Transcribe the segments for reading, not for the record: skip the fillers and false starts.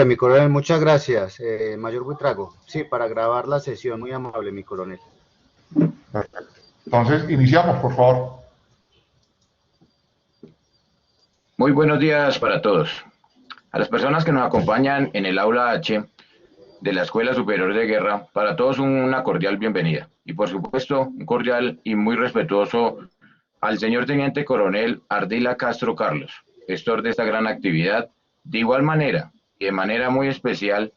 Mi coronel, muchas gracias. Mayor Buitrago. Sí, para grabar la sesión, muy amable, mi coronel. Perfecto. Entonces, iniciamos, por favor. Muy buenos días para todos. A las personas que nos acompañan en el aula H de la Escuela Superior de Guerra, para todos una cordial bienvenida. Y por supuesto, un cordial y muy respetuoso al señor Teniente Coronel Ardila Castro Carlos, gestor de esta gran actividad. De igual manera, y de manera muy especial,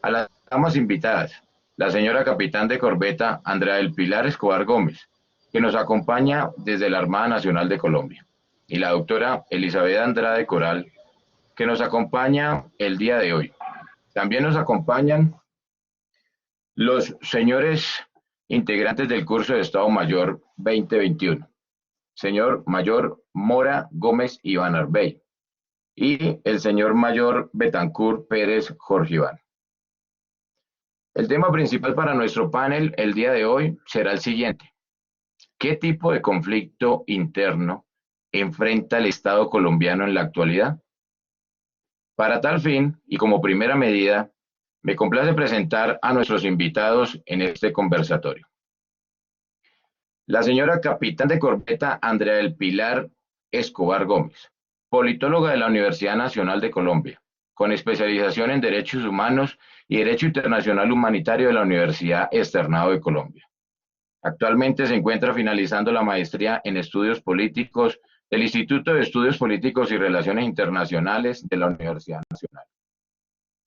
a las damas invitadas, la señora Capitán de Corbeta Andrea del Pilar Escobar Gómez, que nos acompaña desde la Armada Nacional de Colombia, y la doctora Elizabeth Andrade Coral, que nos acompaña el día de hoy. También nos acompañan los señores integrantes del curso de Estado Mayor 2021, señor Mayor Mora Gómez Iván Arbey y el señor Mayor Betancur Pérez Jorge Iván. El tema principal para nuestro panel el día de hoy será el siguiente: ¿qué tipo de conflicto interno enfrenta el Estado colombiano en la actualidad? Para tal fin, y como primera medida, me complace presentar a nuestros invitados en este conversatorio. La señora Capitán de Corbeta Andrea del Pilar Escobar Gómez, politóloga de la Universidad Nacional de Colombia, con especialización en Derechos Humanos y Derecho Internacional Humanitario de la Universidad Externado de Colombia. Actualmente se encuentra finalizando la maestría en Estudios Políticos del Instituto de Estudios Políticos y Relaciones Internacionales de la Universidad Nacional.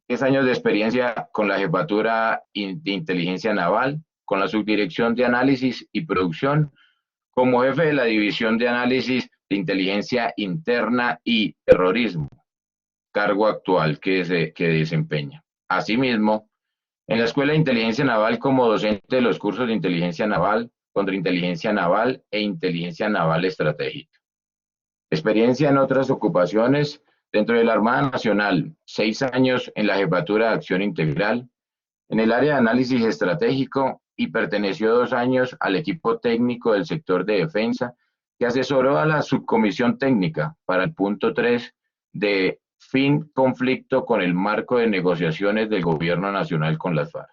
10 años de experiencia con la Jefatura de Inteligencia Naval, con la Subdirección de Análisis y Producción, como jefe de la División de Análisis de Inteligencia Interna y Terrorismo, cargo actual que desempeña. Asimismo, en la Escuela de Inteligencia Naval como docente de los cursos de Inteligencia Naval, Contrainteligencia Naval e Inteligencia Naval Estratégica. Experiencia en otras ocupaciones dentro de la Armada Nacional: 6 años en la Jefatura de Acción Integral, en el área de análisis estratégico, y perteneció 2 años al equipo técnico del sector de defensa, que asesoró a la subcomisión técnica para el punto 3 de fin conflicto con el marco de negociaciones del gobierno nacional con las FARC.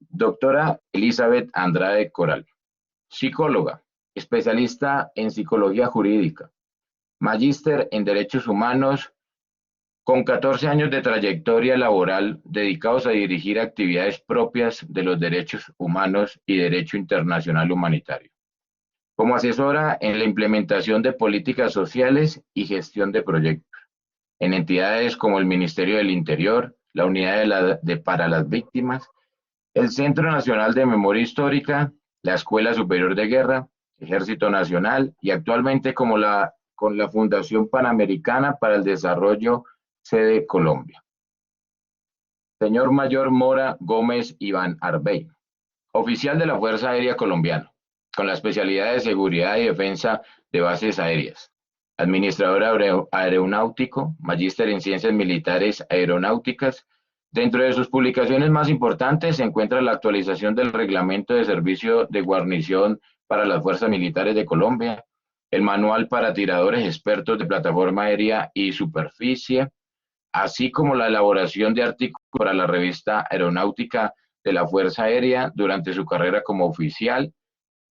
Doctora Elizabeth Andrade Coral, psicóloga, especialista en psicología jurídica, magíster en Derechos Humanos, con 14 años de trayectoria laboral dedicados a dirigir actividades propias de los derechos humanos y derecho internacional humanitario, como asesora en la implementación de políticas sociales y gestión de proyectos, en entidades como el Ministerio del Interior, la Unidad para las Víctimas, el Centro Nacional de Memoria Histórica, la Escuela Superior de Guerra, Ejército Nacional, y actualmente con la Fundación Panamericana para el Desarrollo, sede Colombia. Señor Mayor Mora Gómez Iván Arbey, oficial de la Fuerza Aérea Colombiana, con la especialidad de Seguridad y Defensa de Bases Aéreas, administrador aeronáutico, magíster en Ciencias Militares Aeronáuticas. Dentro de sus publicaciones más importantes se encuentra la actualización del Reglamento de Servicio de Guarnición para las Fuerzas Militares de Colombia, el Manual para Tiradores Expertos de Plataforma Aérea y Superficie, así como la elaboración de artículos para la revista Aeronáutica de la Fuerza Aérea durante su carrera como oficial.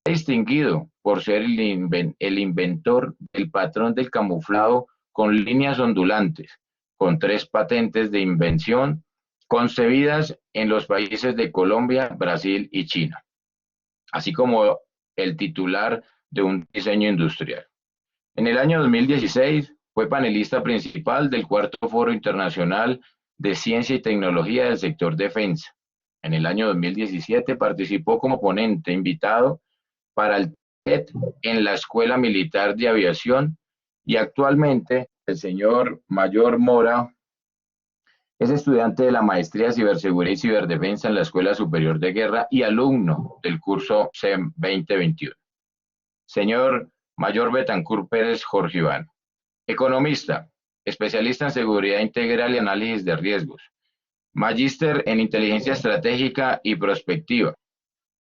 Distinguido por ser el inventor del patrón del camuflado con líneas ondulantes, con 3 patentes de invención concebidas en los países de Colombia, Brasil y China, así como el titular de un diseño industrial. En el año 2016 fue panelista principal del cuarto Foro Internacional de Ciencia y Tecnología del Sector Defensa. En el año 2017 participó como ponente invitado para el TED en la Escuela Militar de Aviación, y actualmente el señor Mayor Mora es estudiante de la Maestría de Ciberseguridad y Ciberdefensa en la Escuela Superior de Guerra y alumno del curso SEM 2021. Señor Mayor Betancur Pérez Jorge Iván, economista, especialista en seguridad integral y análisis de riesgos, magíster en inteligencia estratégica y prospectiva,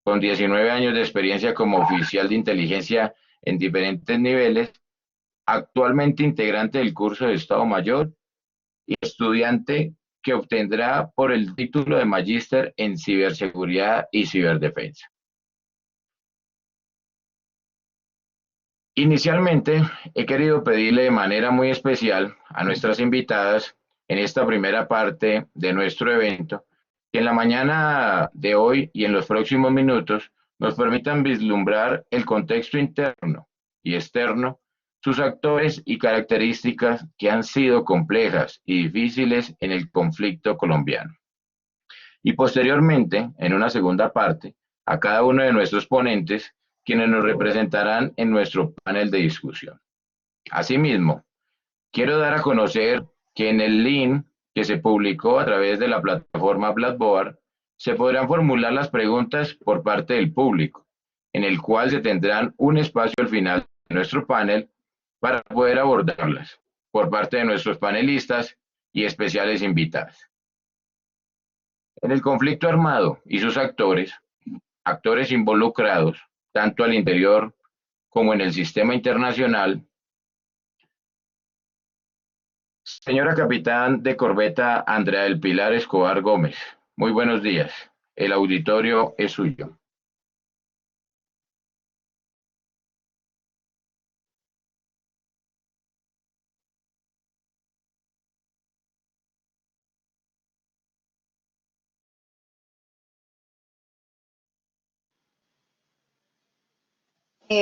con 19 años de experiencia como oficial de inteligencia en diferentes niveles, actualmente integrante del curso de Estado Mayor y estudiante que obtendrá por el título de Magíster en Ciberseguridad y Ciberdefensa. Inicialmente, he querido pedirle de manera muy especial a nuestras invitadas en esta primera parte de nuestro evento que en la mañana de hoy y en los próximos minutos nos permitan vislumbrar el contexto interno y externo, sus actores y características que han sido complejas y difíciles en el conflicto colombiano. Y posteriormente, en una segunda parte, a cada uno de nuestros ponentes, quienes nos representarán en nuestro panel de discusión. Asimismo, quiero dar a conocer que en el link que se publicó a través de la plataforma Blackboard, se podrán formular las preguntas por parte del público, en el cual se tendrán un espacio al final de nuestro panel para poder abordarlas por parte de nuestros panelistas y especiales invitados. En el conflicto armado y sus actores involucrados, tanto al interior como en el sistema internacional. Señora capitán de corbeta Andrea del Pilar Escobar Gómez, muy buenos días. El auditorio es suyo.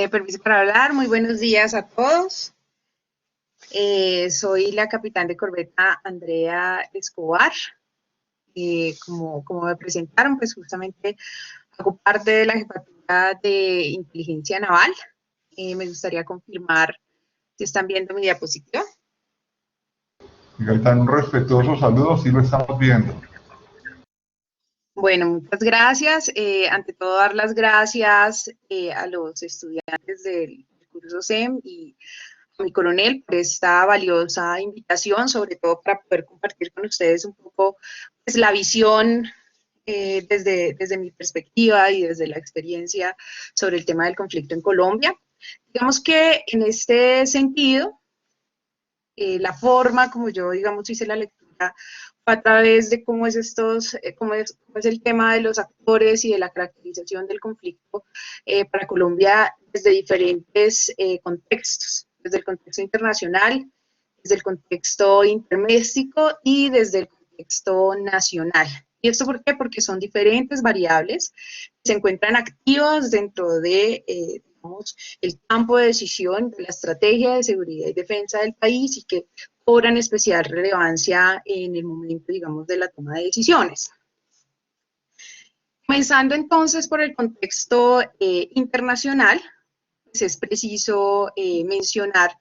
Permiso para hablar, muy buenos días a todos. Soy la capitán de corbeta Andrea Escobar. Como me presentaron, pues justamente hago parte de la jefatura de inteligencia naval. Me gustaría confirmar si están viendo mi diapositiva. Capitán, un respetuoso saludo, sí lo estamos viendo. Bueno, muchas gracias. Ante todo, dar las gracias a los estudiantes del curso SEM y a mi coronel por esta valiosa invitación, sobre todo para poder compartir con ustedes un poco pues, la visión desde mi perspectiva y desde la experiencia sobre el tema del conflicto en Colombia. Digamos que en este sentido, la forma como yo, digamos, hice la lectura a través de cómo es el tema de los actores y de la caracterización del conflicto para Colombia desde diferentes contextos, desde el contexto internacional, desde el contexto interméstico y desde el contexto nacional. ¿Y esto por qué? Porque son diferentes variables que se encuentran activas dentro de digamos, el campo de decisión de la estrategia de seguridad y defensa del país y que cobran especial relevancia en el momento, digamos, de la toma de decisiones. Comenzando entonces por el contexto internacional, pues es preciso mencionar,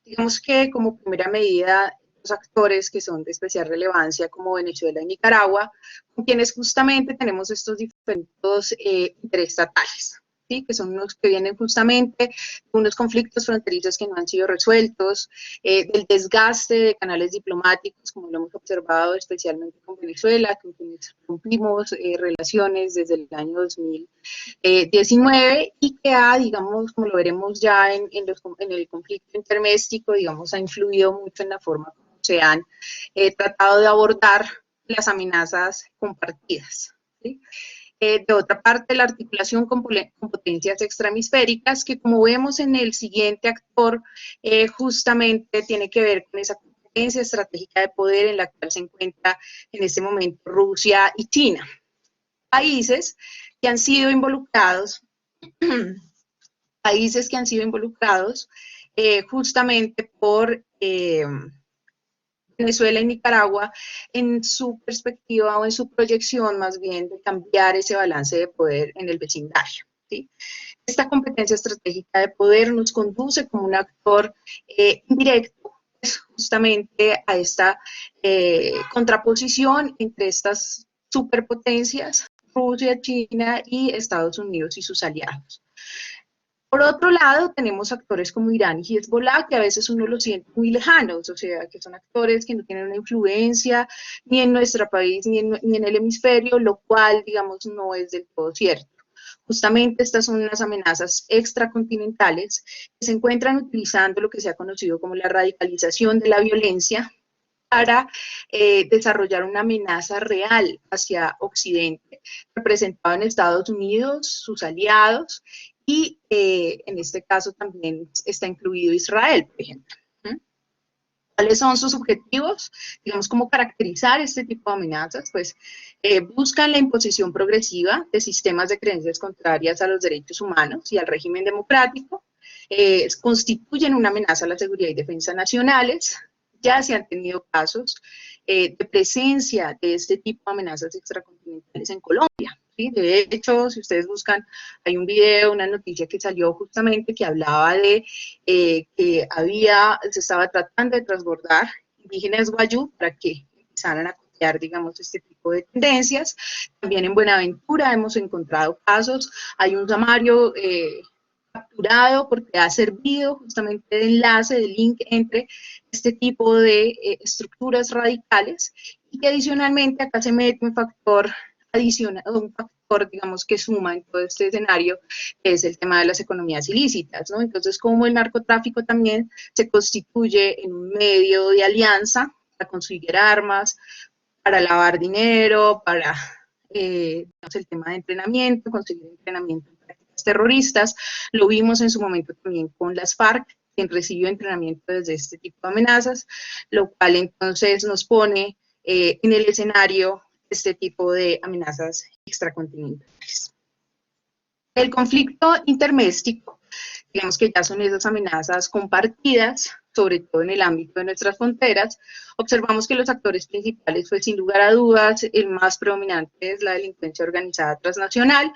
digamos que como primera medida, los actores que son de especial relevancia como Venezuela y Nicaragua, con quienes justamente tenemos estos diferentes interestatales. ¿Sí? Que son unos que vienen justamente de unos conflictos fronterizos que no han sido resueltos, del desgaste de canales diplomáticos, como lo hemos observado especialmente con Venezuela, con quienes rompimos relaciones desde el año 2019 y que ha, digamos, como lo veremos ya en el conflicto interméstico, digamos, ha influido mucho en la forma como se han tratado de abordar las amenazas compartidas. ¿Sí? De otra parte, la articulación con potencias extrahemisféricas, que como vemos en el siguiente actor, justamente tiene que ver con esa competencia estratégica de poder en la cual se encuentra en este momento Rusia y China. Países que han sido involucrados, justamente por Venezuela y Nicaragua en su perspectiva o en su proyección más bien de cambiar ese balance de poder en el vecindario. ¿Sí? Esta competencia estratégica de poder nos conduce como un actor indirecto pues, justamente a esta contraposición entre estas superpotencias, Rusia, China y Estados Unidos y sus aliados. Por otro lado, tenemos actores como Irán y Hezbollah, que a veces uno los siente muy lejanos, o sea, que son actores que no tienen una influencia ni en nuestro país ni en el hemisferio, lo cual, digamos, no es del todo cierto. Justamente estas son unas amenazas extracontinentales que se encuentran utilizando lo que se ha conocido como la radicalización de la violencia para desarrollar una amenaza real hacia Occidente, representado en Estados Unidos, sus aliados, y en este caso también está incluido Israel, por ejemplo. ¿Cuáles son sus objetivos? Digamos, ¿cómo caracterizar este tipo de amenazas? Pues buscan la imposición progresiva de sistemas de creencias contrarias a los derechos humanos y al régimen democrático, constituyen una amenaza a la seguridad y defensa nacionales. Ya se han tenido casos de presencia de este tipo de amenazas extracontinentales en Colombia. ¿Sí? De hecho, si ustedes buscan, hay un video, una noticia que salió justamente que hablaba de que se estaba tratando de transbordar indígenas guayú para que empezaran a copiar, digamos, este tipo de tendencias. También en Buenaventura hemos encontrado casos, hay un Samario capturado porque ha servido justamente de enlace, de link entre este tipo de estructuras radicales, y que adicionalmente acá se mete un factor adicional, un factor, digamos, que suma en todo este escenario, que es el tema de las economías ilícitas, ¿no? Entonces, como el narcotráfico también se constituye en un medio de alianza para conseguir armas, para lavar dinero, para digamos, el tema de entrenamiento, conseguir entrenamiento en prácticas terroristas. Lo vimos en su momento también con las FARC, quien recibió entrenamiento desde este tipo de amenazas, lo cual entonces nos pone en el escenario este tipo de amenazas extracontinentales. El conflicto interméstico, digamos que ya son esas amenazas compartidas, sobre todo en el ámbito de nuestras fronteras. Observamos que los actores principales, pues sin lugar a dudas, el más predominante es la delincuencia organizada transnacional,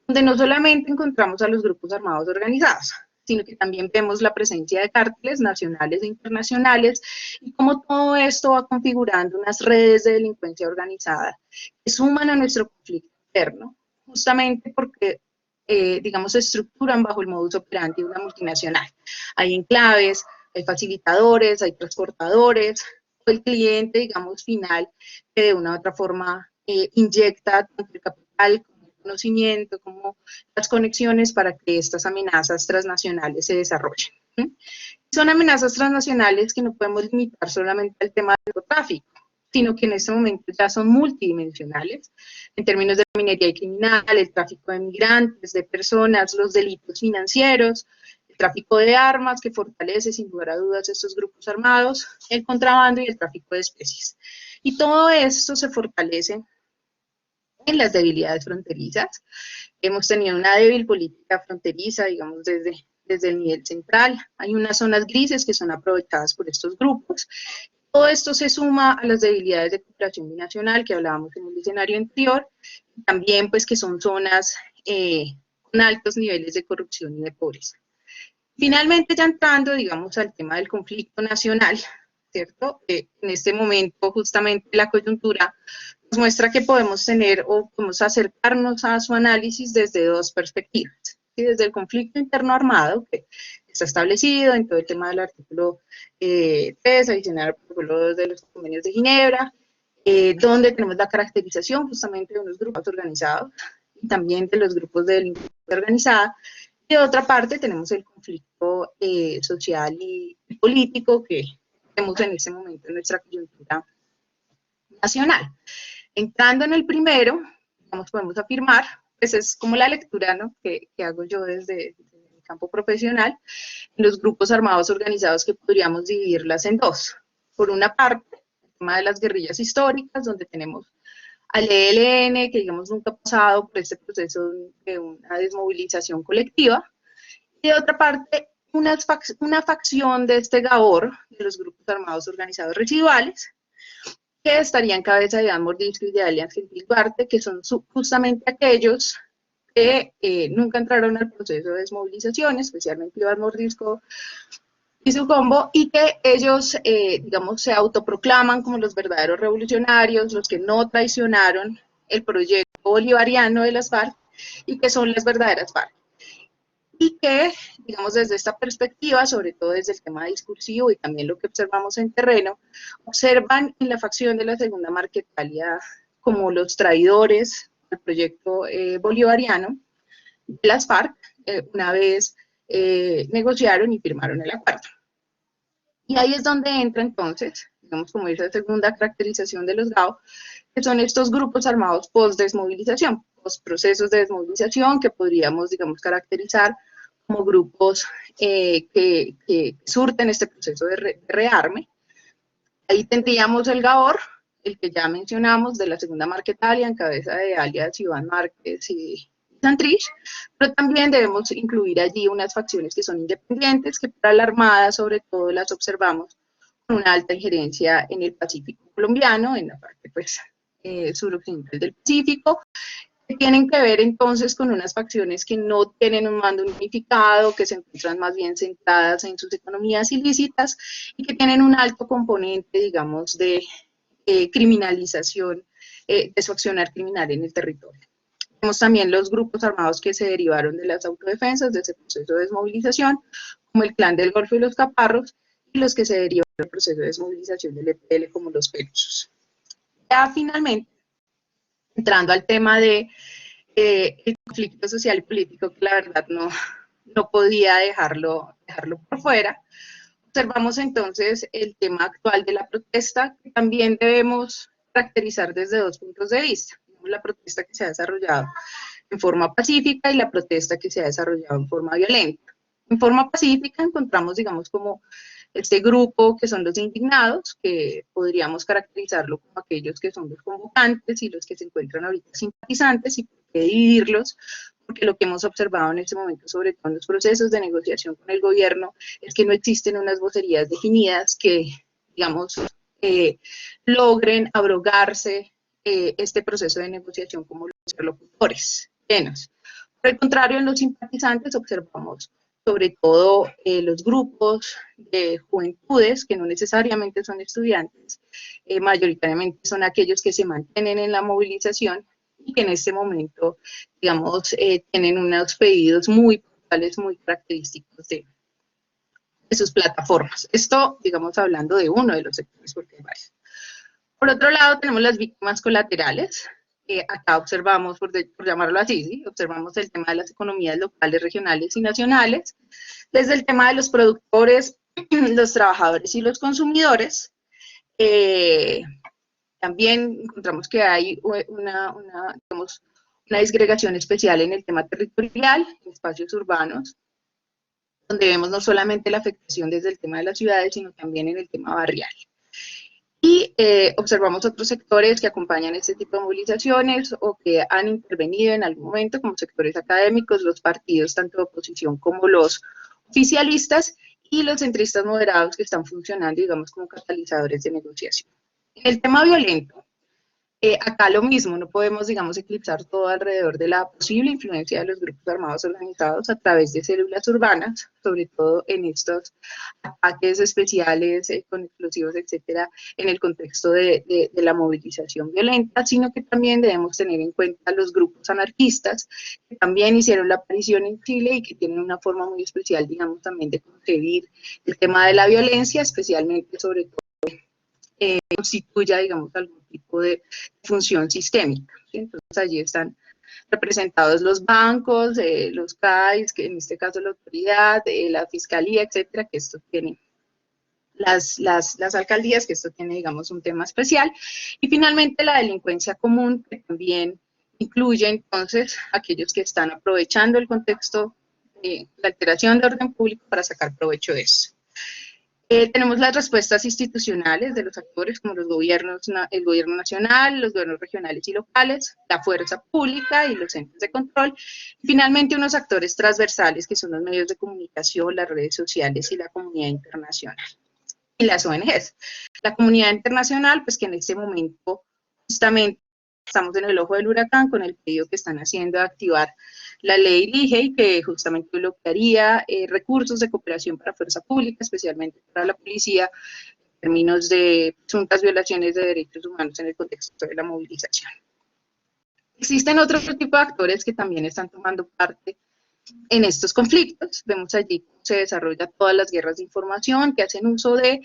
donde no solamente encontramos a los grupos armados organizados, sino que también vemos la presencia de cárteles nacionales e internacionales, y cómo todo esto va configurando unas redes de delincuencia organizada que suman a nuestro conflicto interno, justamente porque digamos, se estructuran bajo el modus operandi de una multinacional. Hay enclaves, hay facilitadores, hay transportadores, o el cliente, digamos, final, que de una u otra forma inyecta tanto el capital como el conocimiento, como las conexiones para que estas amenazas transnacionales se desarrollen. Son amenazas transnacionales que no podemos limitar solamente al tema del narcotráfico, sino que en este momento ya son multidimensionales, en términos de minería y criminal, el tráfico de migrantes, de personas, los delitos financieros, el tráfico de armas, que fortalece sin lugar a dudas estos grupos armados, el contrabando y el tráfico de especies. Y todo esto se fortalece en las debilidades fronterizas. Hemos tenido una débil política fronteriza, digamos, desde el nivel central. Hay unas zonas grises que son aprovechadas por estos grupos. Todo esto se suma a las debilidades de cooperación binacional que hablábamos en el escenario anterior, y también pues que son zonas con altos niveles de corrupción y de pobreza. Finalmente, ya entrando, digamos, al tema del conflicto nacional, ¿cierto? En este momento, justamente, la coyuntura nos muestra que podemos tener o podemos acercarnos a su análisis desde dos perspectivas. ¿Sí? Desde el conflicto interno armado, que está establecido en todo el tema del artículo 3, adicional al protocolo 2 de los convenios de Ginebra, donde tenemos la caracterización justamente de unos grupos organizados y también de los grupos de delincuencia organizada. Y de otra parte tenemos el conflicto social y político que tenemos en este momento en nuestra coyuntura nacional. Entrando en el primero, digamos, podemos afirmar, pues es como la lectura, ¿no?, que hago yo desde el campo profesional, los grupos armados organizados, que podríamos dividirlas en dos. Por una parte, el tema de las guerrillas históricas, donde tenemos al ELN, que digamos nunca ha pasado por este proceso de una desmovilización colectiva, y de otra parte, una facción de este GAOR, de los grupos armados organizados residuales, que estaría en cabeza de Iván Mordisco y de Alian Gentil Duarte, que son justamente aquellos que nunca entraron al proceso de desmovilización, especialmente Iván Mordisco y su combo, y que ellos, digamos, se autoproclaman como los verdaderos revolucionarios, los que no traicionaron el proyecto bolivariano de las FARC, y que son las verdaderas FARC. Y que, digamos, desde esta perspectiva, sobre todo desde el tema discursivo y también lo que observamos en terreno, observan en la facción de la Segunda Marquetalia como los traidores del proyecto bolivariano de las FARC, una vez negociaron y firmaron el acuerdo. Y ahí es donde entra entonces digamos como esa segunda caracterización de los GAO, que son estos grupos armados post-desmovilización, post-procesos de desmovilización, que podríamos, digamos, caracterizar como grupos que surten este proceso de rearme. Ahí tendríamos el GAOR, el que ya mencionamos, de la segunda Marquetalia, en cabeza de alias Iván Márquez y Santrich, pero también debemos incluir allí unas facciones que son independientes, que para la Armada sobre todo las observamos con una alta injerencia en el Pacífico colombiano, en la parte pues suroccidental del Pacífico, que tienen que ver entonces con unas facciones que no tienen un mando unificado, que se encuentran más bien centradas en sus economías ilícitas y que tienen un alto componente, digamos, de criminalización de su accionar criminal en el territorio. Tenemos también los grupos armados que se derivaron de las autodefensas, de ese proceso de desmovilización, como el Clan del Golfo y los Caparros, y los que se derivaron del proceso de desmovilización del EPL, como los Pelusos. Ya finalmente, entrando al tema de el conflicto social y político, que la verdad no podía dejarlo por fuera, observamos entonces el tema actual de la protesta, que también debemos caracterizar desde dos puntos de vista. La protesta que se ha desarrollado en forma pacífica y la protesta que se ha desarrollado en forma violenta. En forma pacífica encontramos, digamos, como este grupo que son los indignados, que podríamos caracterizarlo como aquellos que son los convocantes y los que se encuentran ahorita simpatizantes, y por qué dividirlos, porque lo que hemos observado en este momento, sobre todo en los procesos de negociación con el gobierno, es que no existen unas vocerías definidas que, digamos, logren abrogarse este proceso de negociación como los interlocutores plenos. Por el contrario, en los simpatizantes observamos sobre todo los grupos de juventudes, que no necesariamente son estudiantes, mayoritariamente son aquellos que se mantienen en la movilización y que en este momento, digamos, tienen unos pedidos muy puntuales, muy característicos de sus plataformas. Esto, digamos, hablando de uno de los sectores, porque hay varios. Por otro lado, tenemos las víctimas colaterales. Acá observamos, por llamarlo así, ¿sí? Observamos el tema de las economías locales, regionales y nacionales, desde el tema de los productores, los trabajadores y los consumidores. También encontramos que hay digamos, una disgregación especial en el tema territorial, en espacios urbanos, donde vemos no solamente la afectación desde el tema de las ciudades, sino también en el tema barrial. Y observamos otros sectores que acompañan este tipo de movilizaciones o que han intervenido en algún momento, como sectores académicos, los partidos tanto de oposición como los oficialistas, y los centristas moderados que están funcionando, digamos, como catalizadores de negociación. En el tema violento, acá lo mismo, no podemos, digamos, eclipsar todo alrededor de la posible influencia de los grupos armados organizados a través de células urbanas, sobre todo en estos ataques especiales con explosivos, etcétera, en el contexto de la movilización violenta, sino que también debemos tener en cuenta los grupos anarquistas, que también hicieron la aparición en Chile y que tienen una forma muy especial, digamos, también de concebir el tema de la violencia, especialmente, sobre todo, constituya, digamos, algún tipo de función sistémica, ¿sí? Entonces allí están representados los bancos, los CAIs, que en este caso la autoridad, la fiscalía, etcétera, que esto tiene las alcaldías, que esto tiene, digamos, un tema especial, y finalmente la delincuencia común, que también incluye entonces aquellos que están aprovechando el contexto de la alteración de orden público para sacar provecho de eso. Tenemos las respuestas institucionales de los actores como los gobiernos, el gobierno nacional, los gobiernos regionales y locales, la fuerza pública y los entes de control, y finalmente unos actores transversales que son los medios de comunicación, las redes sociales y la comunidad internacional. Y las ONGs. La comunidad internacional, pues que en este momento justamente estamos en el ojo del huracán con el pedido que están haciendo de activar la ley LIGEI, que justamente bloquearía recursos de cooperación para fuerza pública, especialmente para la policía, en términos de presuntas violaciones de derechos humanos en el contexto de la movilización. Existen otro tipo de actores que también están tomando parte en estos conflictos. Vemos allí cómo se desarrollan todas las guerras de información que hacen uso de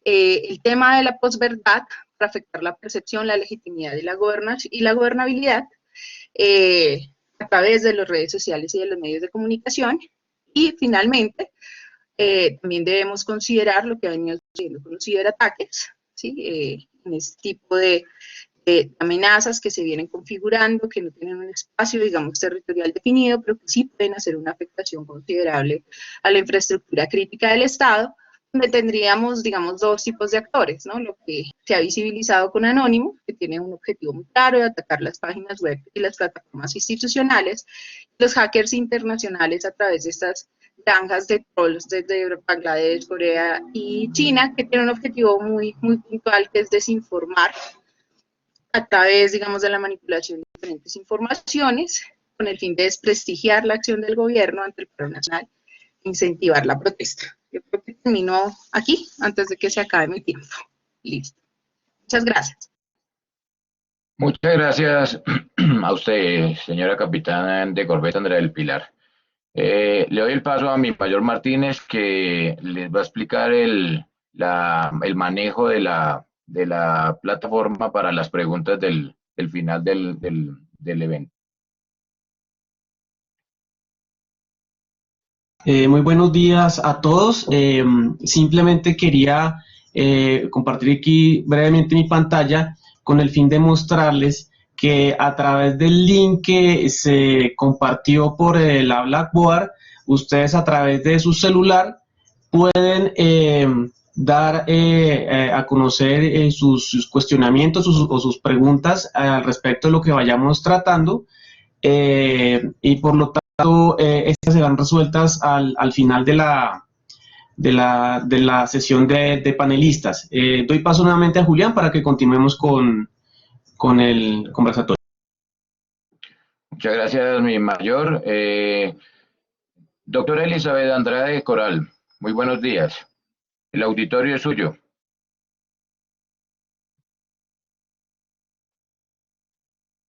el tema de la posverdad para afectar la percepción, la legitimidad y la gobernabilidad a través de las redes sociales y de los medios de comunicación. Y finalmente, también debemos considerar lo que ha venido sucediendo con los ciberataques, ¿sí? En este tipo de amenazas que se vienen configurando, que no tienen un espacio, digamos, territorial definido, pero que sí pueden hacer una afectación considerable a la infraestructura crítica del Estado, donde tendríamos, digamos, dos tipos de actores, ¿no? Lo que se ha visibilizado con Anónimo, que tiene un objetivo muy claro de atacar las páginas web y las plataformas institucionales, los hackers internacionales a través de estas granjas de trolls desde Bangladesh, Corea y China, que tienen un objetivo muy puntual, que es desinformar a través, digamos, de la manipulación de diferentes informaciones, con el fin de desprestigiar la acción del gobierno ante el paro nacional e incentivar la protesta. Yo creo que termino aquí, antes de que se acabe mi tiempo. Listo. Muchas gracias. Muchas gracias a usted, señora capitana de corbeta Andrea del Pilar. Le doy el paso a mi mayor Martínez, que les va a explicar el manejo de la plataforma para las preguntas del final del evento. Muy buenos días a todos. Simplemente quería compartir aquí brevemente mi pantalla con el fin de mostrarles que a través del link que se compartió por la Blackboard, ustedes a través de su celular pueden dar a conocer sus cuestionamientos o sus preguntas al respecto de lo que vayamos tratando, y por lo tanto estas serán resueltas al final de la sesión de panelistas. Doy paso nuevamente a Julián para que continuemos con el conversatorio. Muchas gracias, mi mayor. Doctora Elizabeth Andrade Coral, muy buenos días. El auditorio es suyo.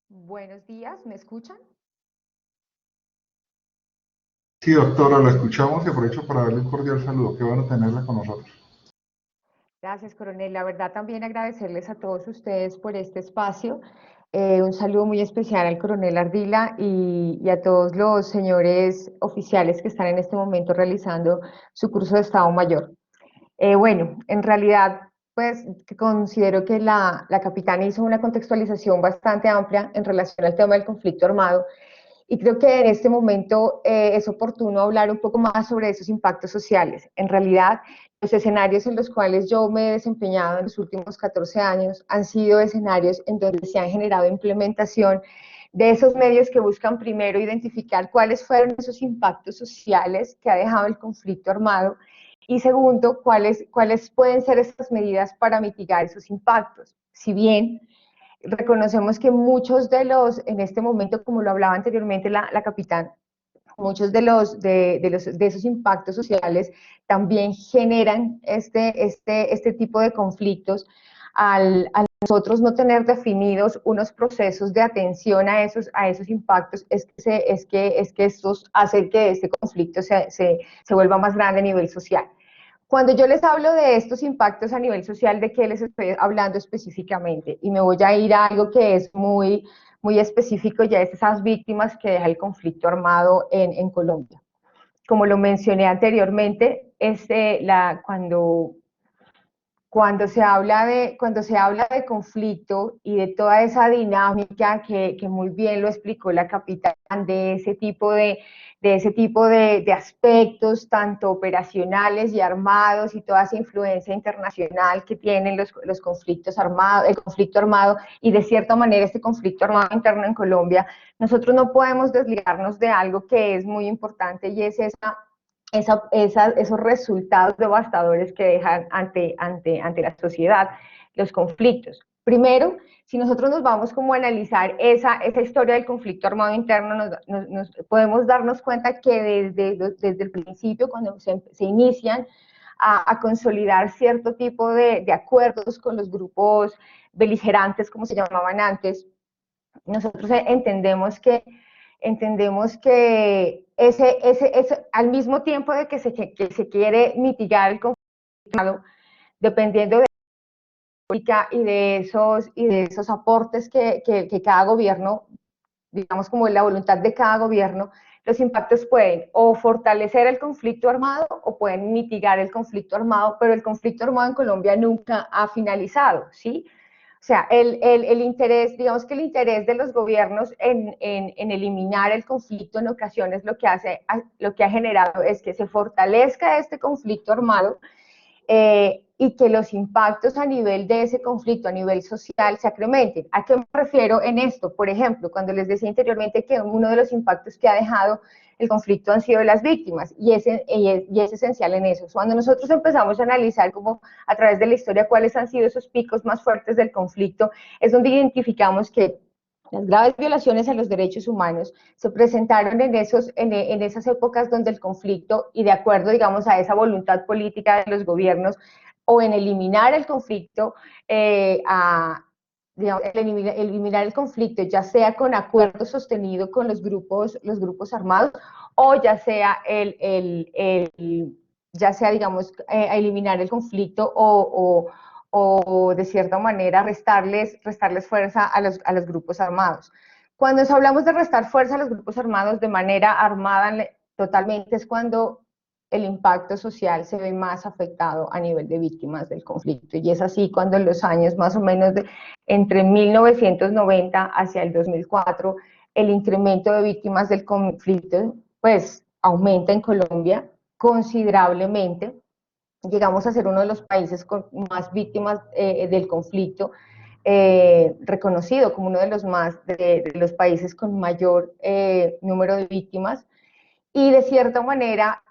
Buenos días, ¿me escuchan? Sí, doctora, la escuchamos y aprovecho para darle un cordial saludo. Qué bueno tenerla con nosotros. Gracias, coronel. La verdad también agradecerles a todos ustedes por este espacio. Un saludo muy especial al coronel Ardila y a todos los señores oficiales que están en este momento realizando su curso de Estado Mayor. Bueno, en realidad, pues considero que la capitana hizo una contextualización bastante amplia en relación al tema del conflicto armado. Y creo que en este momento es oportuno hablar un poco más sobre esos impactos sociales. En realidad, los escenarios en los cuales yo me he desempeñado en los últimos 14 años han sido escenarios en donde se han generado implementación de esos medios que buscan primero identificar cuáles fueron esos impactos sociales que ha dejado el conflicto armado y segundo, cuáles pueden ser esas medidas para mitigar esos impactos. Si bien reconocemos que muchos de los, en este momento, como lo hablaba anteriormente la capitán, muchos de esos impactos sociales también generan este tipo de conflictos al nosotros no tener definidos unos procesos de atención a esos impactos, es que estos hacen que este conflicto se vuelva más grande a nivel social. Cuando yo les hablo de estos impactos a nivel social, ¿de qué les estoy hablando específicamente? Y me voy a ir a algo que es muy específico, ya es esas víctimas que deja el conflicto armado en Colombia. Como lo mencioné anteriormente, cuando se habla de conflicto y de toda esa dinámica que muy bien lo explicó la capitán, de ese tipo de aspectos, tanto operacionales y armados, y toda esa influencia internacional que tienen los conflictos armados, el conflicto armado, y de cierta manera este conflicto armado interno en Colombia, nosotros no podemos desligarnos de algo que es muy importante, y es esos resultados devastadores que dejan ante la sociedad los conflictos. Primero, si nosotros nos vamos como a analizar esa historia del conflicto armado interno, nos podemos darnos cuenta que desde el principio, cuando se inician a consolidar cierto tipo de acuerdos con los grupos beligerantes, como se llamaban antes, nosotros entendemos que al mismo tiempo de que se quiere mitigar el conflicto, dependiendo de la política y de esos aportes que cada gobierno, digamos como la voluntad de cada gobierno, los impactos pueden o fortalecer el conflicto armado o pueden mitigar el conflicto armado, pero el conflicto armado en Colombia nunca ha finalizado, ¿sí? O sea, el interés, digamos que el interés de los gobiernos en eliminar el conflicto en ocasiones lo que ha generado es que se fortalezca este conflicto armado, y que los impactos a nivel de ese conflicto, a nivel social, se acrementen. ¿A qué me refiero en esto? Por ejemplo, cuando les decía anteriormente que uno de los impactos que ha dejado el conflicto han sido las víctimas, y es esencial en eso. Cuando nosotros empezamos a analizar como a través de la historia cuáles han sido esos picos más fuertes del conflicto, es donde identificamos que las graves violaciones a los derechos humanos se presentaron en esas épocas donde el conflicto, y de acuerdo, digamos, a esa voluntad política de los gobiernos, o en eliminar el conflicto, digamos, eliminar el conflicto, ya sea con acuerdo sostenido con los grupos armados, o ya sea digamos, eliminar el conflicto o de cierta manera restarles fuerza a los grupos armados. Cuando hablamos de restar fuerza a los grupos armados de manera armada totalmente, es cuando el impacto social se ve más afectado a nivel de víctimas del conflicto, y es así cuando en los años más o menos entre 1990 hacia el 2004, el incremento de víctimas del conflicto pues aumenta en Colombia considerablemente. Llegamos a ser uno de los países con más víctimas del conflicto, reconocido como uno de los países con mayor número de víctimas, y de cierta manera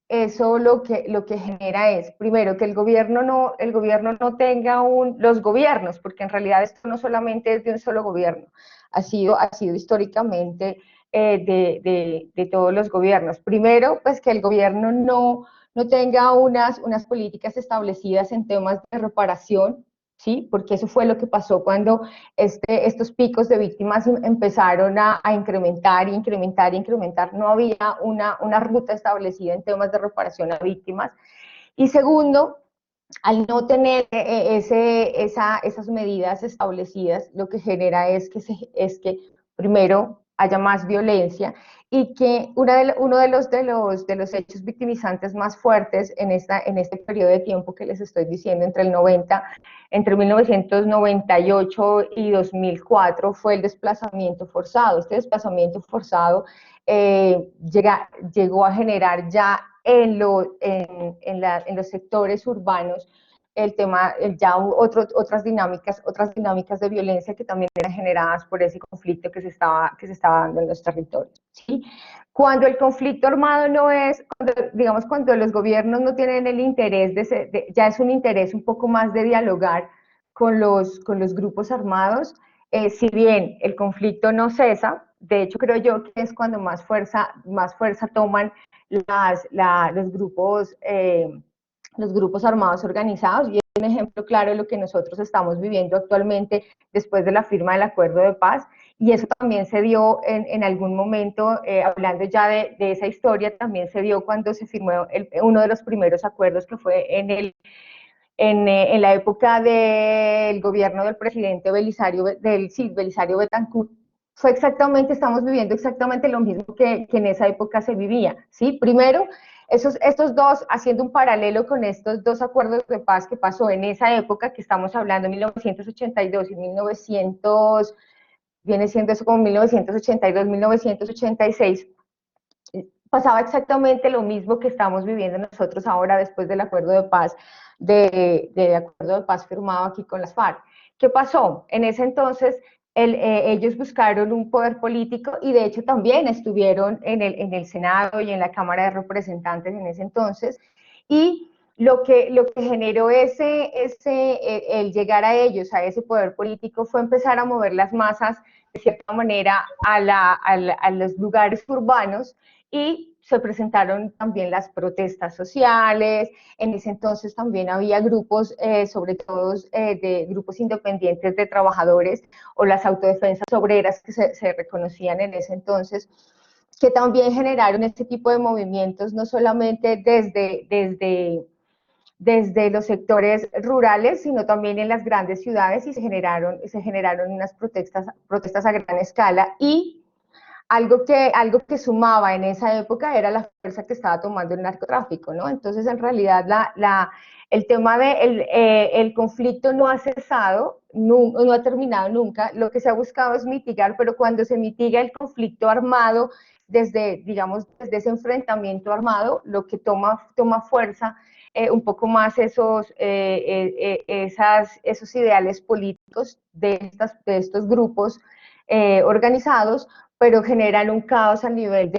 eso lo que genera es, primero, que el gobierno no tenga los gobiernos, porque en realidad esto no solamente es de un solo gobierno, ha sido históricamente de todos los gobiernos. Primero, pues que el gobierno no tenga unas políticas establecidas en temas de reparación, ¿sí? Porque eso fue lo que pasó cuando estos picos de víctimas empezaron a incrementar, no había una ruta establecida en temas de reparación a víctimas. Y segundo, al no tener esas medidas establecidas, lo que genera es que primero haya más violencia, y que uno de los hechos victimizantes más fuertes en este periodo de tiempo que les estoy diciendo, entre 1998 y 2004, fue el desplazamiento forzado. Este desplazamiento forzado llegó a generar ya en los sectores urbanos otras dinámicas de violencia que también eran generadas por ese conflicto que se estaba dando en los territorios, ¿sí? Cuando el conflicto armado cuando los gobiernos no tienen el interés ya es un interés un poco más de dialogar con los grupos armados, si bien el conflicto no cesa, de hecho creo yo que es cuando más fuerza toman los grupos armados organizados, y es un ejemplo claro de lo que nosotros estamos viviendo actualmente después de la firma del acuerdo de paz. Y eso también se dio en algún momento, hablando ya de esa historia, también se dio cuando se firmó uno de los primeros acuerdos, que fue en la época del gobierno del presidente Belisario Betancur. Estamos viviendo exactamente lo mismo que en esa época se vivía, ¿sí? Primero, estos dos, haciendo un paralelo con estos dos acuerdos de paz que pasó en esa época, que estamos hablando de 1982 y 1900, viene siendo eso como 1982, 1986, pasaba exactamente lo mismo que estamos viviendo nosotros ahora después del acuerdo de paz, acuerdo de paz firmado aquí con las FARC. ¿Qué pasó? En ese entonces ellos buscaron un poder político, y de hecho también estuvieron en el Senado y en la Cámara de Representantes en ese entonces, y lo que generó el llegar a ellos, a ese poder político, fue empezar a mover las masas de cierta manera a los lugares urbanos, y se presentaron también las protestas sociales. En ese entonces también había grupos, sobre todo de grupos independientes de trabajadores, o las autodefensas obreras que se reconocían en ese entonces, que también generaron este tipo de movimientos, no solamente desde los sectores rurales, sino también en las grandes ciudades, y se generaron unas protestas a gran escala. Y algo que sumaba en esa época era la fuerza que estaba tomando el narcotráfico, ¿no? Entonces, en realidad, el tema del conflicto no ha cesado, no ha terminado nunca. Lo que se ha buscado es mitigar, pero cuando se mitiga el conflicto armado, digamos, desde ese enfrentamiento armado, lo que toma fuerza un poco más esos ideales políticos de estos grupos organizados, pero generan un caos a nivel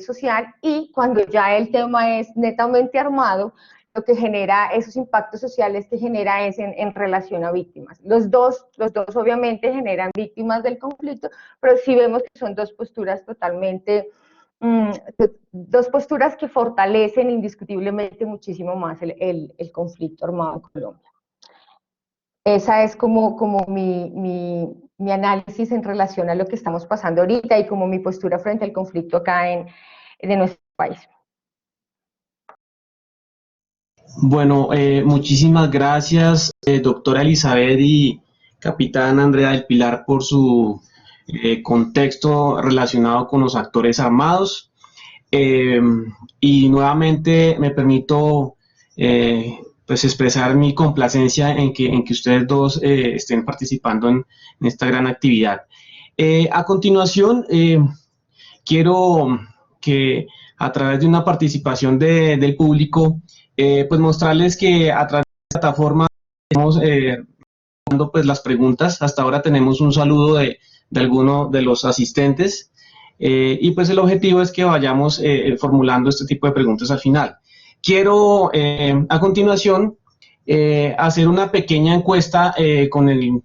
social, y cuando ya el tema es netamente armado, lo que genera esos impactos sociales que genera es en relación a víctimas. Los dos obviamente generan víctimas del conflicto, pero sí vemos que son dos posturas totalmente, dos posturas que fortalecen indiscutiblemente muchísimo más el conflicto armado en Colombia. Esa es como mi análisis en relación a lo que estamos pasando ahorita y como mi postura frente al conflicto acá en nuestro país. Bueno, muchísimas gracias, doctora Elizabeth y capitán Andrea del Pilar, por su contexto relacionado con los actores armados. Y nuevamente me permito pues expresar mi complacencia en que ustedes dos estén participando en esta gran actividad. A continuación, quiero que a través de una participación del público, pues mostrarles que a través de la plataforma estamos dando pues las preguntas. Hasta ahora tenemos un saludo de alguno de los asistentes, y pues el objetivo es que vayamos formulando este tipo de preguntas al final. Quiero a continuación hacer una pequeña encuesta con el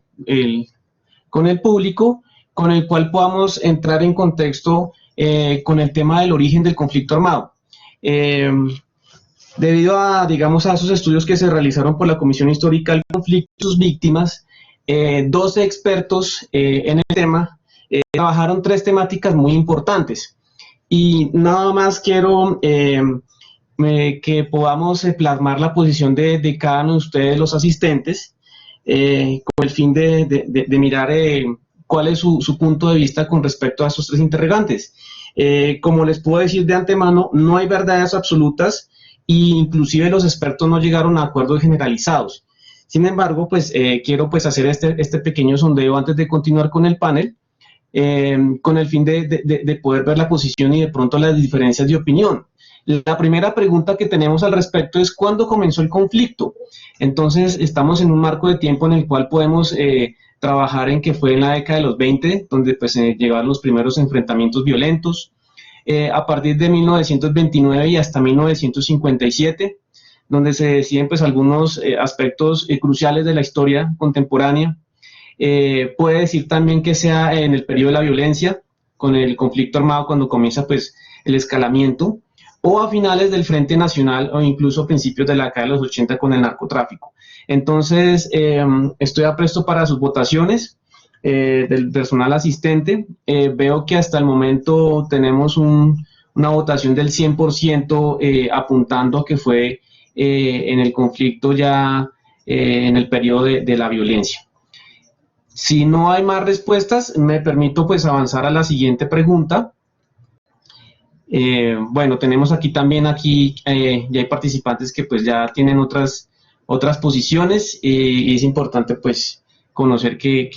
público, con el cual podamos entrar en contexto con el tema del origen del conflicto armado. Debido a, digamos, a esos estudios que se realizaron por la Comisión Histórica del Conflicto y sus víctimas, 12 expertos en el tema trabajaron 3 temáticas muy importantes. Y nada más quiero que podamos plasmar la posición de cada uno de ustedes, los asistentes, con el fin de mirar cuál es su punto de vista con respecto a esos 3 interrogantes. Como les puedo decir de antemano, no hay verdades absolutas, e inclusive los expertos no llegaron a acuerdos generalizados. Sin embargo, pues quiero pues hacer este pequeño sondeo antes de continuar con el panel, con el fin de poder ver la posición y de pronto las diferencias de opinión. La primera pregunta que tenemos al respecto es: ¿cuándo comenzó el conflicto? Entonces, estamos en un marco de tiempo en el cual podemos trabajar en que fue en la década de los 20, donde pues llegaron los primeros enfrentamientos violentos. A partir de 1929 y hasta 1957, donde se deciden pues algunos aspectos cruciales de la historia contemporánea. Puede decir también que sea en el periodo de la violencia, con el conflicto armado, cuando comienza pues el escalamiento, o a finales del Frente Nacional, o incluso a principios de la década de los 80 con el narcotráfico. Entonces, estoy apresto para sus votaciones del personal asistente. Veo que hasta el momento tenemos una votación del 100% apuntando a que fue en el conflicto ya en el periodo de la violencia. Si no hay más respuestas, me permito pues avanzar a la siguiente pregunta. Bueno, tenemos aquí también, ya hay participantes que pues ya tienen otras posiciones, y es importante pues conocer que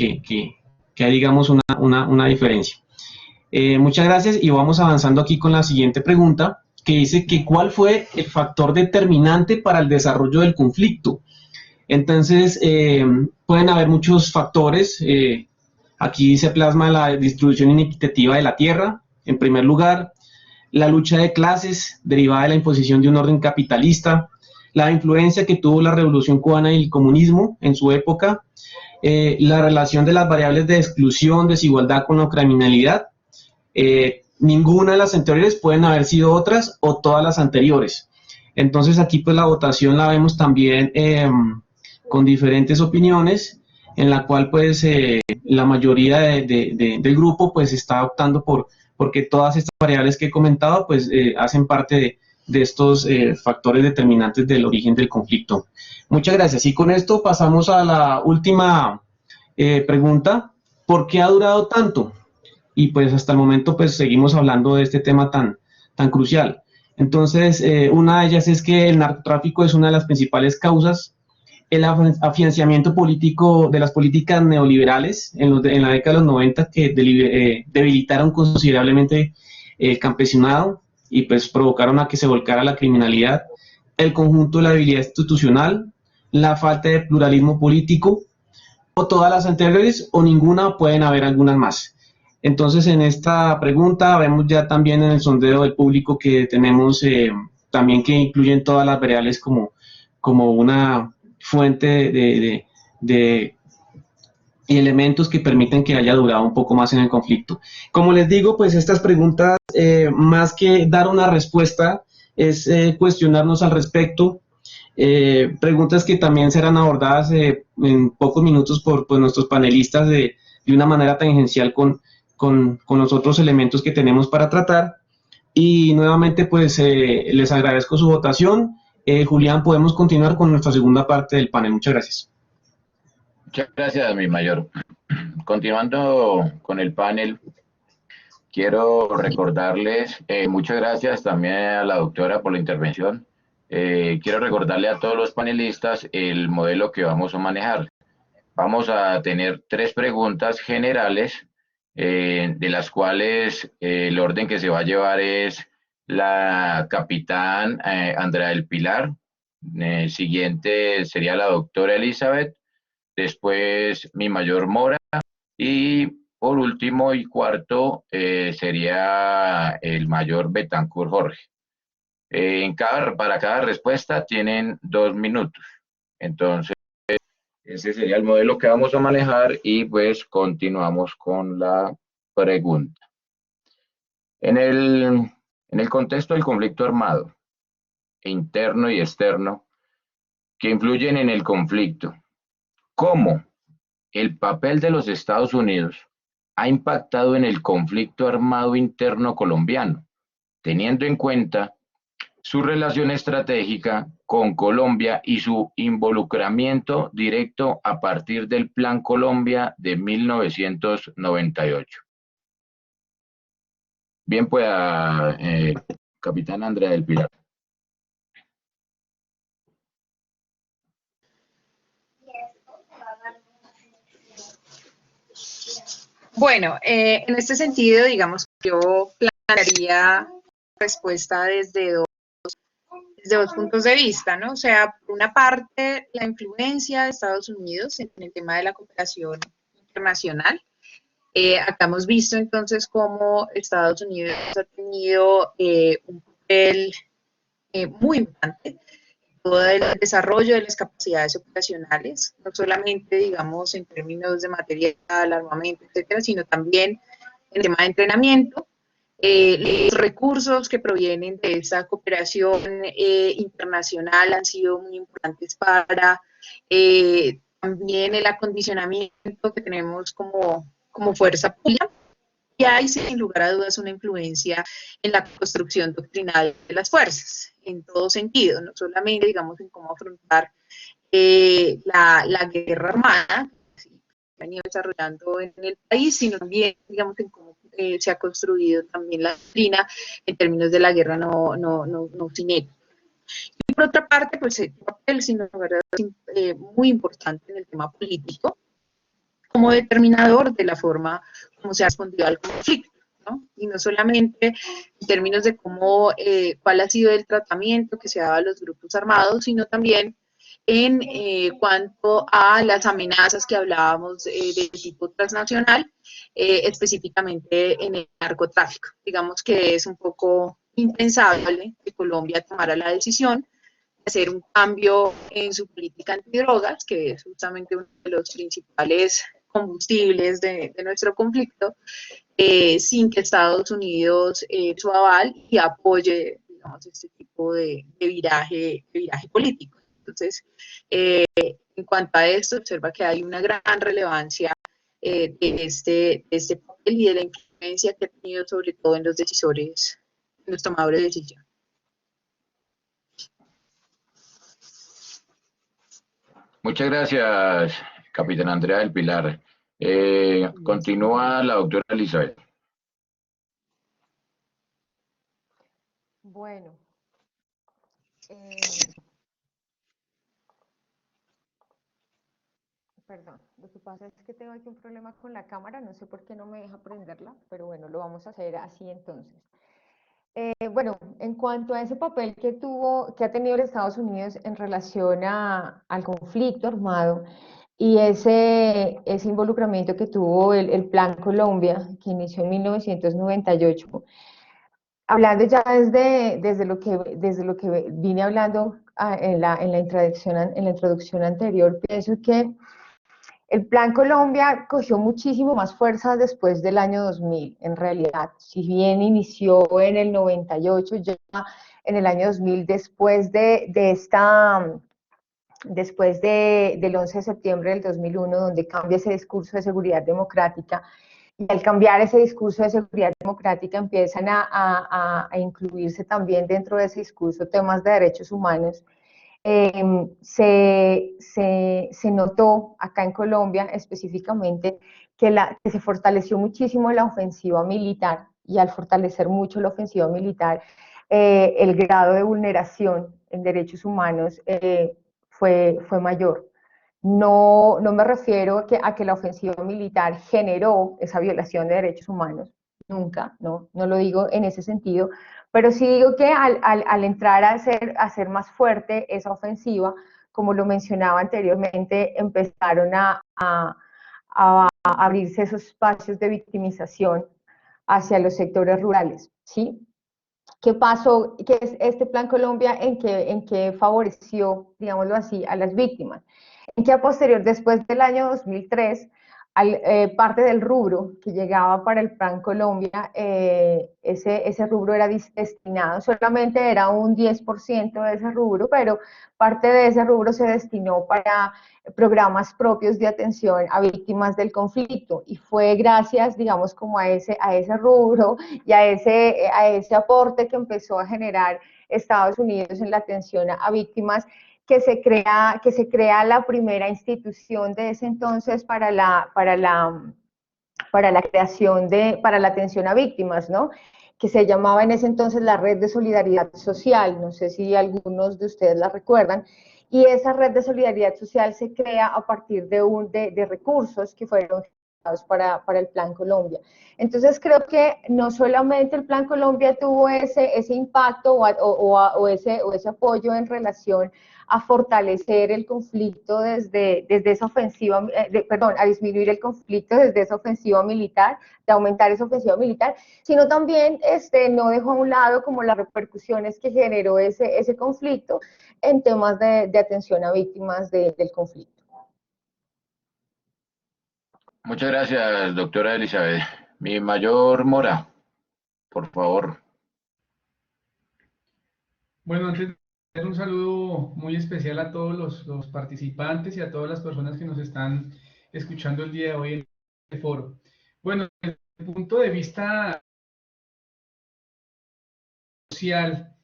hay, digamos, una diferencia. Muchas gracias, y vamos avanzando aquí con la siguiente pregunta, que dice que ¿cuál fue el factor determinante para el desarrollo del conflicto? Entonces, pueden haber muchos factores. Aquí se plasma la distribución inequitativa de la tierra, en primer lugar, la lucha de clases derivada de la imposición de un orden capitalista, la influencia que tuvo la Revolución Cubana y el comunismo en su época, la relación de las variables de exclusión, desigualdad con la criminalidad. Ninguna de las anteriores, pueden haber sido otras o todas las anteriores. Entonces aquí pues la votación la vemos también con diferentes opiniones, en la cual pues la mayoría del grupo pues está optando porque todas estas variables que he comentado pues hacen parte de estos factores determinantes del origen del conflicto. Muchas gracias. Y con esto pasamos a la última pregunta: ¿por qué ha durado tanto? y pues hasta el momento pues seguimos hablando de este tema tan crucial. Entonces, una de ellas es que el narcotráfico es una de las principales causas, el afianzamiento político de las políticas neoliberales en la década de los 90 que debilitaron considerablemente el campesinado y pues provocaron a que se volcara la criminalidad, el conjunto de la debilidad institucional, la falta de pluralismo político, o todas las anteriores o ninguna, pueden haber algunas más. Entonces, en esta pregunta vemos ya también en el sondeo del público que tenemos también que incluyen todas las variables como una fuente de y elementos que permiten que haya durado un poco más en el conflicto. Como les digo, pues estas preguntas, más que dar una respuesta, es cuestionarnos al respecto. Preguntas que también serán abordadas en pocos minutos por pues, nuestros panelistas de una manera tangencial con los otros elementos que tenemos para tratar. Y nuevamente, pues les agradezco su votación. Julián, podemos continuar con nuestra segunda parte del panel. Muchas gracias. Muchas gracias, mi mayor. Continuando con el panel, quiero recordarles, muchas gracias también a la doctora por la intervención. Quiero recordarle a todos los panelistas el modelo que vamos a manejar. Vamos a tener 3 preguntas generales, de las cuales el orden que se va a llevar es la capitán Andrea del Pilar, siguiente sería la doctora Elizabeth, después mi mayor Mora, y por último y cuarto sería el mayor Betancourt Jorge. Para cada respuesta tienen 2 minutos. Entonces, ese sería el modelo que vamos a manejar y pues continuamos con la pregunta. En el contexto del conflicto armado, interno y externo, que influyen en el conflicto, ¿cómo el papel de los Estados Unidos ha impactado en el conflicto armado interno colombiano, teniendo en cuenta su relación estratégica con Colombia y su involucramiento directo a partir del Plan Colombia de 1998? Bien, pues, capitán Andrea del Pilar. Bueno, en este sentido, digamos, yo plantearía respuesta desde dos puntos de vista, ¿no? O sea, por una parte, la influencia de Estados Unidos en el tema de la cooperación internacional. Acá hemos visto entonces cómo Estados Unidos ha tenido un papel muy importante en todo el desarrollo de las capacidades operacionales, no solamente, digamos, en términos de material, armamento, etcétera, sino también en el tema de entrenamiento. Los recursos que provienen de esa cooperación internacional han sido muy importantes para también el acondicionamiento que tenemos como fuerza pública. Y hay, sin lugar a dudas, una influencia en la construcción doctrinal de las fuerzas, en todo sentido, no solamente, digamos, en cómo afrontar la guerra armada que se ha venido desarrollando en el país, sino también, digamos, en cómo se ha construido también la doctrina en términos de la guerra no cinética. Y por otra parte, pues el papel, sin lugar a dudas, muy importante en el tema político, como determinador de la forma como se ha respondido al conflicto, ¿no? Y no solamente en términos de cómo, cuál ha sido el tratamiento que se ha dado a los grupos armados, sino también en cuanto a las amenazas que hablábamos de tipo transnacional, específicamente en el narcotráfico. Digamos que es un poco impensable que Colombia tomara la decisión de hacer un cambio en su política antidrogas, que es justamente uno de los principales combustibles de nuestro conflicto, sin que Estados Unidos su aval y apoye, digamos, este tipo de viraje político. Entonces, en cuanto a esto, observa que hay una gran relevancia de este papel y de la influencia que ha tenido sobre todo en los decisores, en los tomadores de decisión. Muchas gracias, capitán Andrea del Pilar. Continúa la doctora Elizabeth. Bueno, eh, perdón, lo que pasa es que tengo aquí un problema con la cámara, no sé por qué no me deja prenderla, pero bueno, lo vamos a hacer así entonces. Bueno, en cuanto a ese papel que ha tenido los Estados Unidos en relación al conflicto armado y ese involucramiento que tuvo el Plan Colombia, que inició en 1998, hablando ya desde lo que vine hablando en la introducción anterior, pienso que el Plan Colombia cogió muchísimo más fuerza después del año 2000, en realidad. Si bien inició en el 98, ya en el año 2000, del 11 de septiembre del 2001, donde cambia ese discurso de seguridad democrática, y al cambiar ese discurso de seguridad democrática empiezan a incluirse también dentro de ese discurso temas de derechos humanos. Se notó acá en Colombia específicamente que se fortaleció muchísimo la ofensiva militar, y al fortalecer mucho la ofensiva militar, el grado de vulneración en derechos humanos fue mayor. No me refiero a que la ofensiva militar generó esa violación de derechos humanos, nunca, no lo digo en ese sentido, pero sí digo que al entrar a ser más fuerte esa ofensiva, como lo mencionaba anteriormente, empezaron a abrirse esos espacios de victimización hacia los sectores rurales, ¿sí? ¿Qué pasó? ¿Qué es este Plan Colombia en que favoreció, digámoslo así, a las víctimas? En que a posterior, después del año 2003, parte del rubro que llegaba para el Plan Colombia, ese rubro era destinado, solamente era un 10% de ese rubro, pero parte de ese rubro se destinó para programas propios de atención a víctimas del conflicto, y fue gracias, digamos, como a ese rubro y a ese aporte que empezó a generar Estados Unidos en la atención a víctimas, que se crea la primera institución de ese entonces para la creación para la atención a víctimas, ¿no? Que se llamaba en ese entonces la Red de Solidaridad Social, no sé si algunos de ustedes la recuerdan, y esa Red de Solidaridad Social se crea a partir de recursos que fueron para el Plan Colombia. Entonces creo que no solamente el Plan Colombia tuvo ese impacto o ese apoyo en relación a fortalecer el conflicto desde esa ofensiva, a disminuir el conflicto desde esa ofensiva militar, de aumentar esa ofensiva militar, sino también no dejó a un lado como las repercusiones que generó ese conflicto en temas de atención a víctimas del conflicto. Muchas gracias, doctora Elizabeth. Mi mayor Mora, por favor. Bueno, antes de hacer un saludo muy especial a todos los participantes y a todas las personas que nos están escuchando el día de hoy en el foro. Bueno, desde el punto de vista social,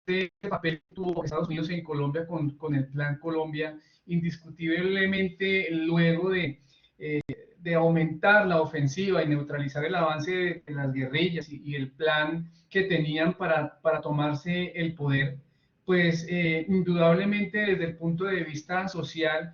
este papel que tuvo Estados Unidos en Colombia con el Plan Colombia, indiscutiblemente luego de aumentar la ofensiva y neutralizar el avance de las guerrillas y el plan que tenían para tomarse el poder, pues indudablemente desde el punto de vista social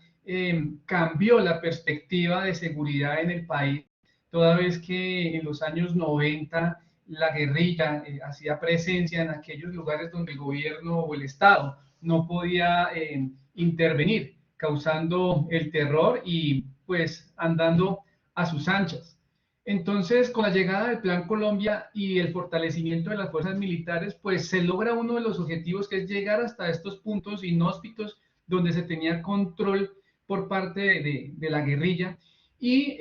cambió la perspectiva de seguridad en el país, toda vez que en los años 90 la guerrilla hacía presencia en aquellos lugares donde el gobierno o el Estado no podía intervenir, causando el terror y pues andando a sus anchas. Entonces, con la llegada del Plan Colombia y el fortalecimiento de las fuerzas militares, pues se logra uno de los objetivos, que es llegar hasta estos puntos inhóspitos donde se tenía control por parte de la guerrilla, y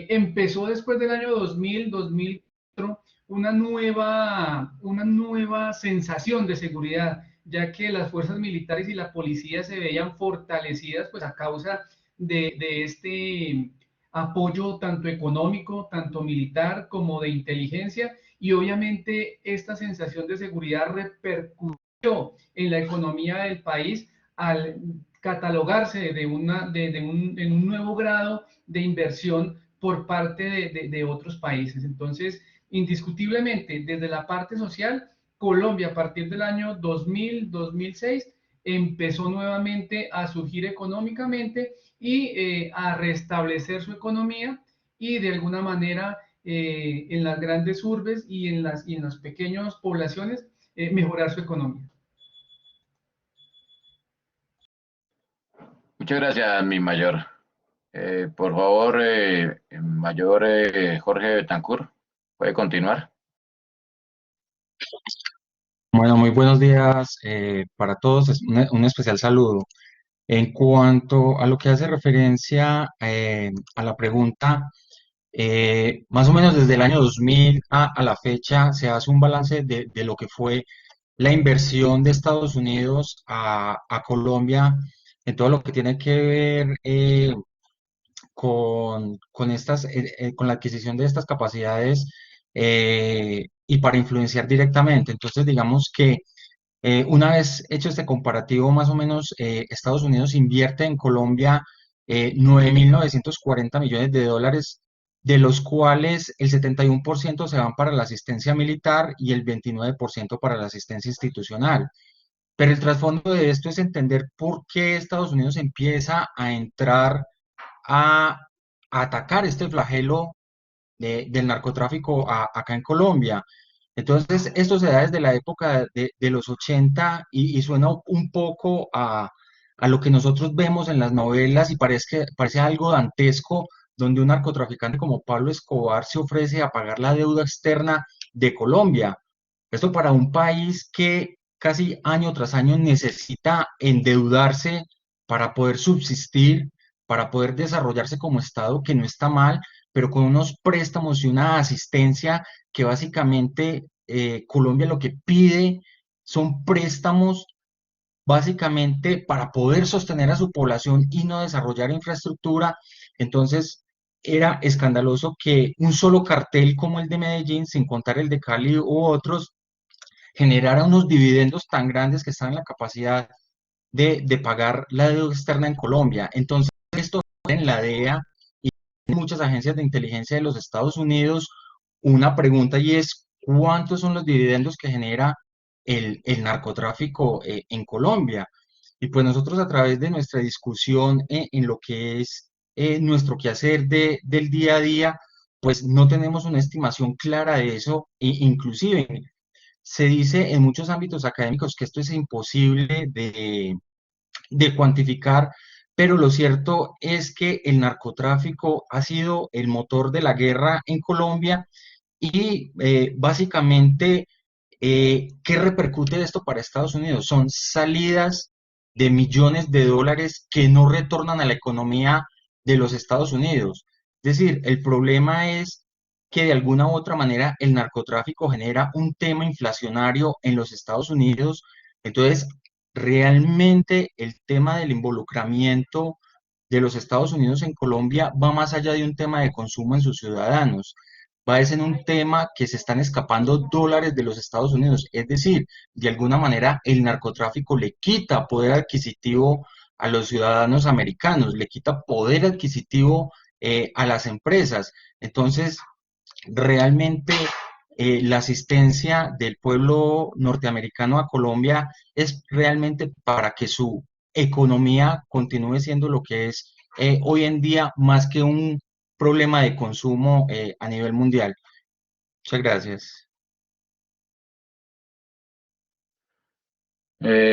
empezó después del año 2000, 2004, una nueva sensación de seguridad, ya que las fuerzas militares y la policía se veían fortalecidas pues a causa de este apoyo tanto económico, tanto militar como de inteligencia, y obviamente esta sensación de seguridad repercutió en la economía del país al catalogarse en un nuevo grado de inversión por parte de otros países. Entonces, indiscutiblemente, desde la parte social, Colombia a partir del año 2000, 2006, empezó nuevamente a surgir económicamente y a restablecer su economía y de alguna manera en las grandes urbes y en las pequeñas poblaciones mejorar su economía. Muchas gracias, mi mayor. Por favor, mayor Jorge Betancourt, ¿puede continuar? Bueno, muy buenos días para todos. Un especial saludo. En cuanto a lo que hace referencia a la pregunta, más o menos desde el año 2000 a la fecha se hace un balance de lo que fue la inversión de Estados Unidos a Colombia en todo lo que tiene que ver con la adquisición de estas capacidades y para influenciar directamente. Entonces, digamos que una vez hecho este comparativo, más o menos Estados Unidos invierte en Colombia 9.940 millones de dólares, de los cuales el 71% se van para la asistencia militar y el 29% para la asistencia institucional. Pero el trasfondo de esto es entender por qué Estados Unidos empieza a entrar a, a atacar este flagelo del narcotráfico acá en Colombia. Entonces, esto se da desde la época de los 80 y suena un poco a lo que nosotros vemos en las novelas y parece algo dantesco, donde un narcotraficante como Pablo Escobar se ofrece a pagar la deuda externa de Colombia. Esto para un país que casi año tras año necesita endeudarse para poder subsistir, para poder desarrollarse como Estado, que no está mal, pero con unos préstamos y una asistencia que básicamente Colombia lo que pide son préstamos básicamente para poder sostener a su población y no desarrollar infraestructura. Entonces era escandaloso que un solo cartel como el de Medellín, sin contar el de Cali u otros, generara unos dividendos tan grandes que están en la capacidad de pagar la deuda externa en Colombia. Entonces, esto en la DEA y en muchas agencias de inteligencia de los Estados Unidos una pregunta y es, ¿cuántos son los dividendos que genera el narcotráfico en Colombia? Y pues nosotros a través de nuestra discusión en lo que es nuestro quehacer del día a día, pues no tenemos una estimación clara de eso, e inclusive se dice en muchos ámbitos académicos que esto es imposible de cuantificar, pero lo cierto es que el narcotráfico ha sido el motor de la guerra en Colombia y básicamente, ¿qué repercute esto para Estados Unidos? Son salidas de millones de dólares que no retornan a la economía de los Estados Unidos. Es decir, el problema es que de alguna u otra manera el narcotráfico genera un tema inflacionario en los Estados Unidos. Entonces, realmente el tema del involucramiento de los Estados Unidos en Colombia va más allá de un tema de consumo en sus ciudadanos, va a ser un tema que se están escapando dólares de los Estados Unidos, es decir, de alguna manera el narcotráfico le quita poder adquisitivo a los ciudadanos americanos, le quita poder adquisitivo a las empresas. Entonces, realmente la asistencia del pueblo norteamericano a Colombia es realmente para que su economía continúe siendo lo que es hoy en día, más que un problema de consumo a nivel mundial. Muchas gracias.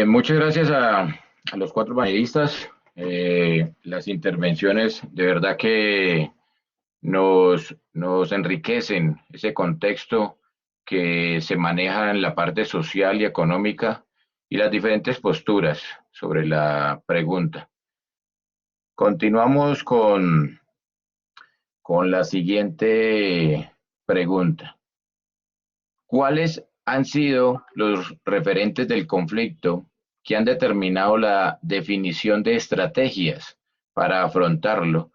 Muchas gracias a los cuatro panelistas. Las intervenciones de verdad que nos enriquecen ese contexto que se maneja en la parte social y económica y las diferentes posturas sobre la pregunta. Continuamos con la siguiente pregunta. ¿Cuáles han sido los referentes del conflicto que han determinado la definición de estrategias para afrontarlo?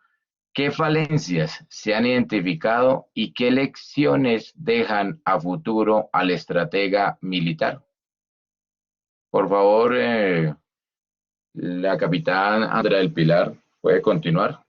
¿Qué falencias se han identificado y qué lecciones dejan a futuro al estratega militar? Por favor, la capitán Andrea del Pilar, ¿puede continuar?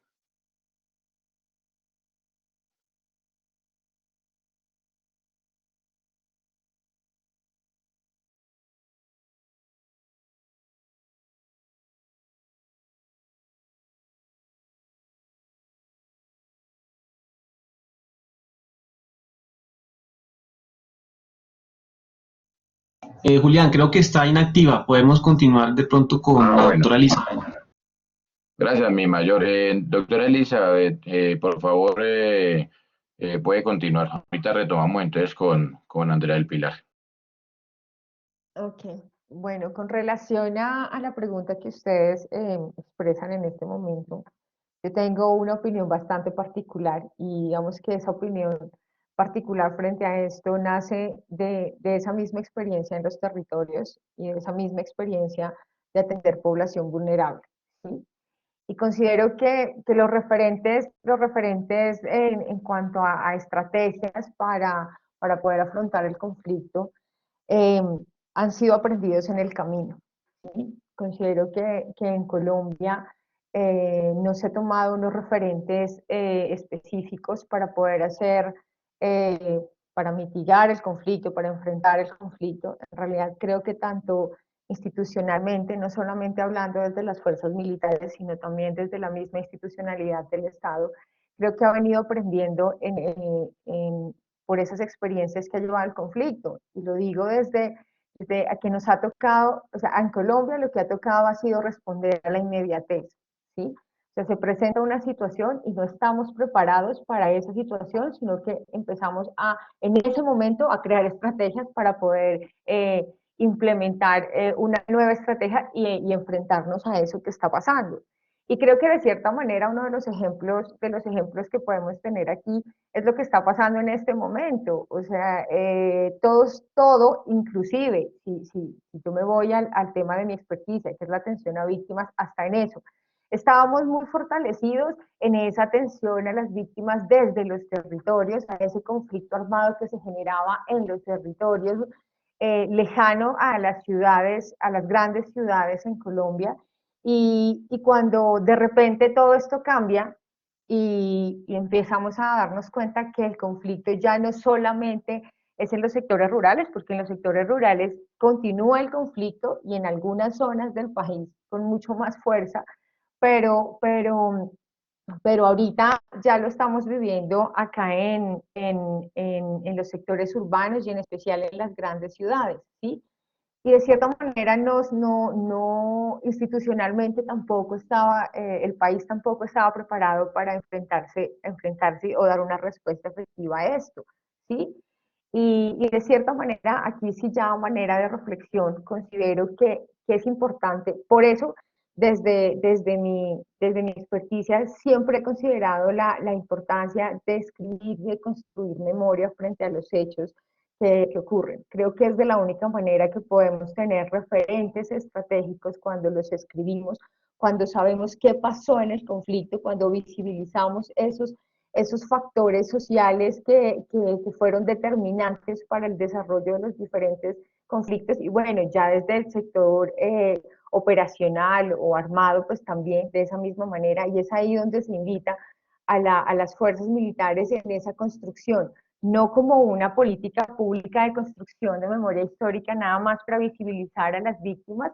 Julián, creo que está inactiva. Podemos continuar de pronto con la Bueno. doctora Elizabeth. Gracias, mi mayor. Doctora Elizabeth, por favor, puede continuar. Ahorita retomamos entonces con Andrea del Pilar. Ok, bueno, con relación a la pregunta que ustedes expresan en este momento, yo tengo una opinión bastante particular y digamos que esa opinión particular frente a esto nace de esa misma experiencia en los territorios y de esa misma experiencia de atender población vulnerable, ¿sí? Y considero que los referentes en cuanto a estrategias para poder afrontar el conflicto eh, han sido aprendidos en el camino, ¿sí? Considero que en Colombia no se han tomado unos referentes específicos para poder hacer, eh, para mitigar el conflicto, para enfrentar el conflicto. En realidad creo que tanto institucionalmente, no solamente hablando desde las fuerzas militares, sino también desde la misma institucionalidad del Estado, creo que ha venido aprendiendo por esas experiencias que ha llevado al conflicto. Y lo digo desde a que nos ha tocado, o sea, en Colombia lo que ha tocado ha sido responder a la inmediatez, ¿sí? O sea, se presenta una situación y no estamos preparados para esa situación, sino que empezamos en ese momento, a crear estrategias para poder implementar una nueva estrategia y enfrentarnos a eso que está pasando. Y creo que de cierta manera uno de los ejemplos que podemos tener aquí es lo que está pasando en este momento. O sea, todo, inclusive, si yo me voy al tema de mi experticia, que es la atención a víctimas, hasta en eso. Estábamos muy fortalecidos en esa atención a las víctimas desde los territorios, a ese conflicto armado que se generaba en los territorios, lejano a las ciudades, a las grandes ciudades en Colombia. Y cuando de repente todo esto cambia y empezamos a darnos cuenta que el conflicto ya no solamente es en los sectores rurales, porque en los sectores rurales continúa el conflicto y en algunas zonas del país con mucho más fuerza, pero ahorita ya lo estamos viviendo acá en los sectores urbanos y en especial en las grandes ciudades, ¿sí? Y de cierta manera institucionalmente tampoco estaba, el país tampoco estaba preparado para enfrentarse o dar una respuesta efectiva a esto, ¿sí? Y de cierta manera, aquí sí ya a manera de reflexión, considero que es importante, por eso desde mi experticia siempre he considerado la importancia de escribir y de construir memoria frente a los hechos que ocurren. Creo que es de la única manera que podemos tener referentes estratégicos cuando los escribimos, cuando sabemos qué pasó en el conflicto, cuando visibilizamos esos factores sociales que fueron determinantes para el desarrollo de los diferentes conflictos. Y bueno, ya desde el sector operacional o armado, pues también de esa misma manera, y es ahí donde se invita a las fuerzas militares en esa construcción, no como una política pública de construcción de memoria histórica, nada más para visibilizar a las víctimas,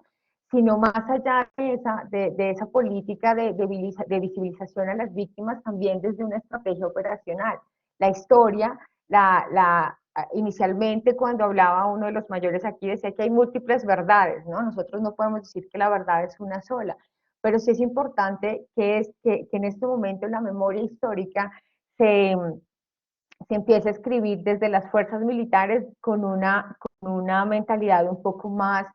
sino más allá de esa política de visibilización a las víctimas, también desde una estrategia operacional. La historia, inicialmente cuando hablaba uno de los mayores aquí, decía que hay múltiples verdades, ¿no? Nosotros no podemos decir que la verdad es una sola, pero sí es importante que en este momento la memoria histórica se empieza a escribir desde las fuerzas militares con una mentalidad un poco más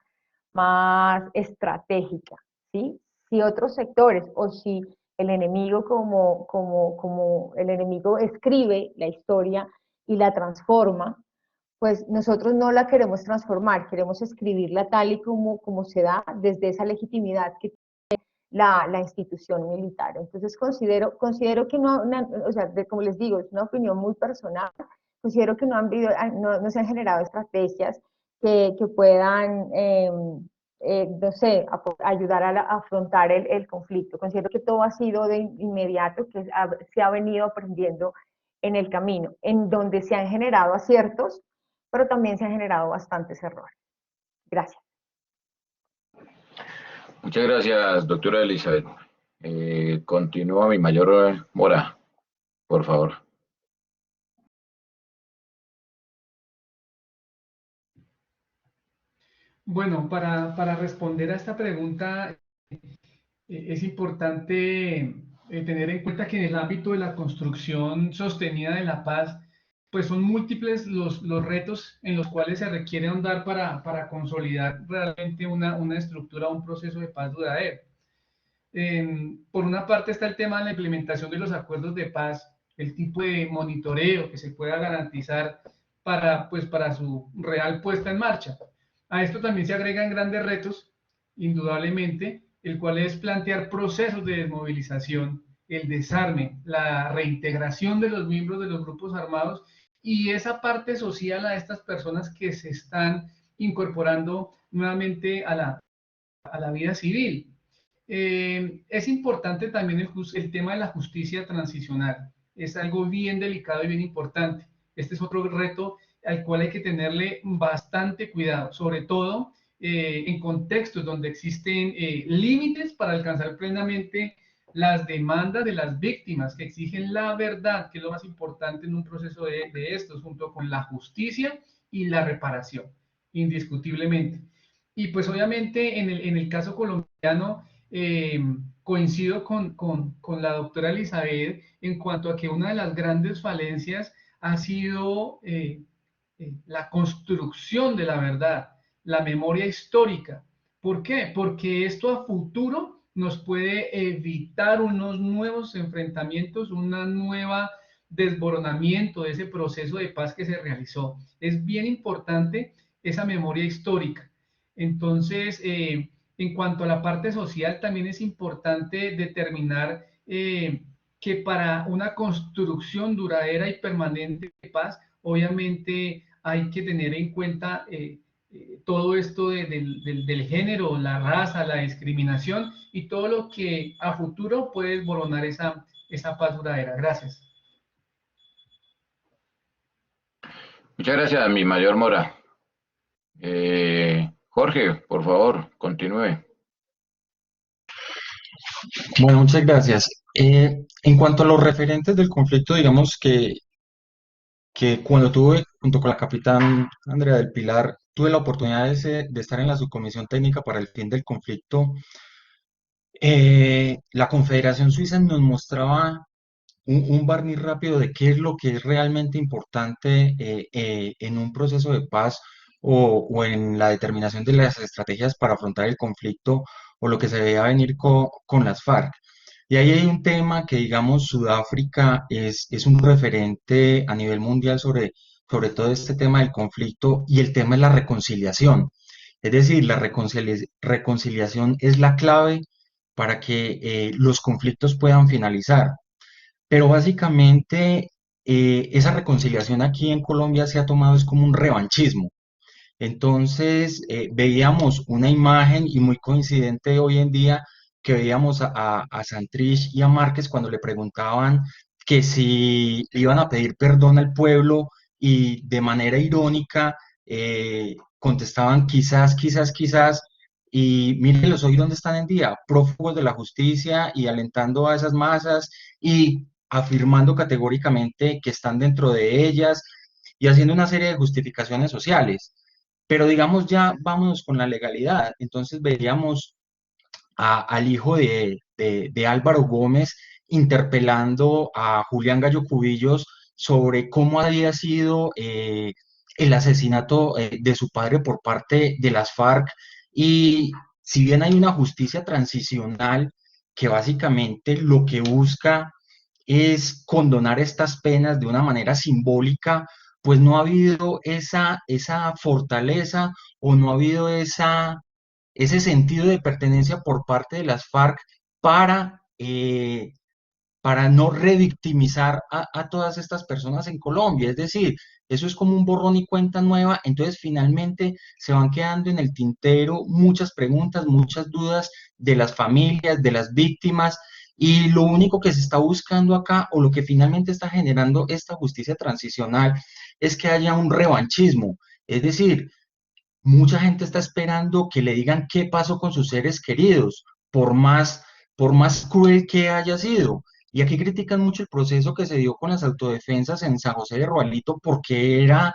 estratégica, ¿sí? Si otros sectores o si el enemigo como el enemigo escribe la historia y la transforma, pues nosotros no la queremos transformar, queremos escribirla tal y como se da desde esa legitimidad que la institución militar. Entonces considero que no, o sea, como les digo, es una opinión muy personal, considero que no se han generado estrategias que puedan, no sé, ayudar a afrontar el conflicto. Considero que todo ha sido de inmediato, que se ha venido aprendiendo en el camino, en donde se han generado aciertos, pero también se han generado bastantes errores. Gracias. Muchas gracias, doctora Elizabeth. Continúa mi mayor Mora, por favor. Bueno, para responder a esta pregunta, es importante tener en cuenta que en el ámbito de la construcción sostenida de la paz, pues son múltiples los retos en los cuales se requiere ahondar para consolidar realmente una estructura, un proceso de paz duradero. Por una parte está el tema de la implementación de los acuerdos de paz, el tipo de monitoreo que se pueda garantizar para su real puesta en marcha. A esto también se agregan grandes retos, indudablemente, el cual es plantear procesos de desmovilización, el desarme, la reintegración de los miembros de los grupos armados y esa parte social a estas personas que se están incorporando nuevamente a la vida civil. Es importante también el tema de la justicia transicional. Es algo bien delicado y bien importante. Este es otro reto al cual hay que tenerle bastante cuidado, sobre todo en contextos donde existen límites para alcanzar plenamente las demandas de las víctimas que exigen la verdad, que es lo más importante en un proceso de estos, junto con la justicia y la reparación, indiscutiblemente. Y pues obviamente en el caso colombiano, eh, coincido con la doctora Elizabeth en cuanto a que una de las grandes falencias ha sido la construcción de la verdad, la memoria histórica. ¿Por qué? Porque esto a futuro nos puede evitar unos nuevos enfrentamientos, una nueva desboronamiento de ese proceso de paz que se realizó. Es bien importante esa memoria histórica. Entonces, en cuanto a la parte social, también es importante determinar que para una construcción duradera y permanente de paz, obviamente hay que tener en cuenta todo esto del género, la raza, la discriminación y todo lo que a futuro puede desboronar esa paz duradera. Gracias. Muchas gracias, mi mayor Mora. Jorge, por favor, continúe. Bueno, muchas gracias. En cuanto a los referentes del conflicto, digamos que cuando tuve, junto con la capitán Andrea del Pilar, tuve la oportunidad de estar en la subcomisión técnica para el fin del conflicto, la Confederación Suiza nos mostraba un barniz rápido de qué es lo que es realmente importante en un proceso de paz o en la determinación de las estrategias para afrontar el conflicto o lo que se veía venir con las FARC. Y ahí hay un tema que, digamos, Sudáfrica es un referente a nivel mundial sobre todo este tema del conflicto y el tema es la reconciliación. Es decir, la reconciliación es la clave para que los conflictos puedan finalizar. Pero básicamente esa reconciliación aquí en Colombia se ha tomado es como un revanchismo. Entonces veíamos una imagen y muy coincidente hoy en día que veíamos a Santrich y a Márquez cuando le preguntaban que si iban a pedir perdón al pueblo y de manera irónica contestaban quizás, quizás, quizás, y mírenlos hoy dónde están en día, prófugos de la justicia y alentando a esas masas y afirmando categóricamente que están dentro de ellas y haciendo una serie de justificaciones sociales. Pero digamos ya vámonos con la legalidad. Entonces veíamos al hijo de Álvaro Gómez interpelando a Julián Gallo Cubillos sobre cómo había sido el asesinato de su padre por parte de las FARC. Y si bien hay una justicia transicional que básicamente lo que busca es condonar estas penas de una manera simbólica, pues no ha habido esa fortaleza o no ha habido ese sentido de pertenencia por parte de las FARC para, para no revictimizar a todas estas personas en Colombia. Es decir, eso es como un borrón y cuenta nueva, entonces finalmente se van quedando en el tintero muchas preguntas, muchas dudas de las familias, de las víctimas, y lo único que se está buscando acá, o lo que finalmente está generando esta justicia transicional, es que haya un revanchismo. Es decir, mucha gente está esperando que le digan qué pasó con sus seres queridos, por más cruel que haya sido. Y aquí critican mucho el proceso que se dio con las autodefensas en San José de Roalito porque era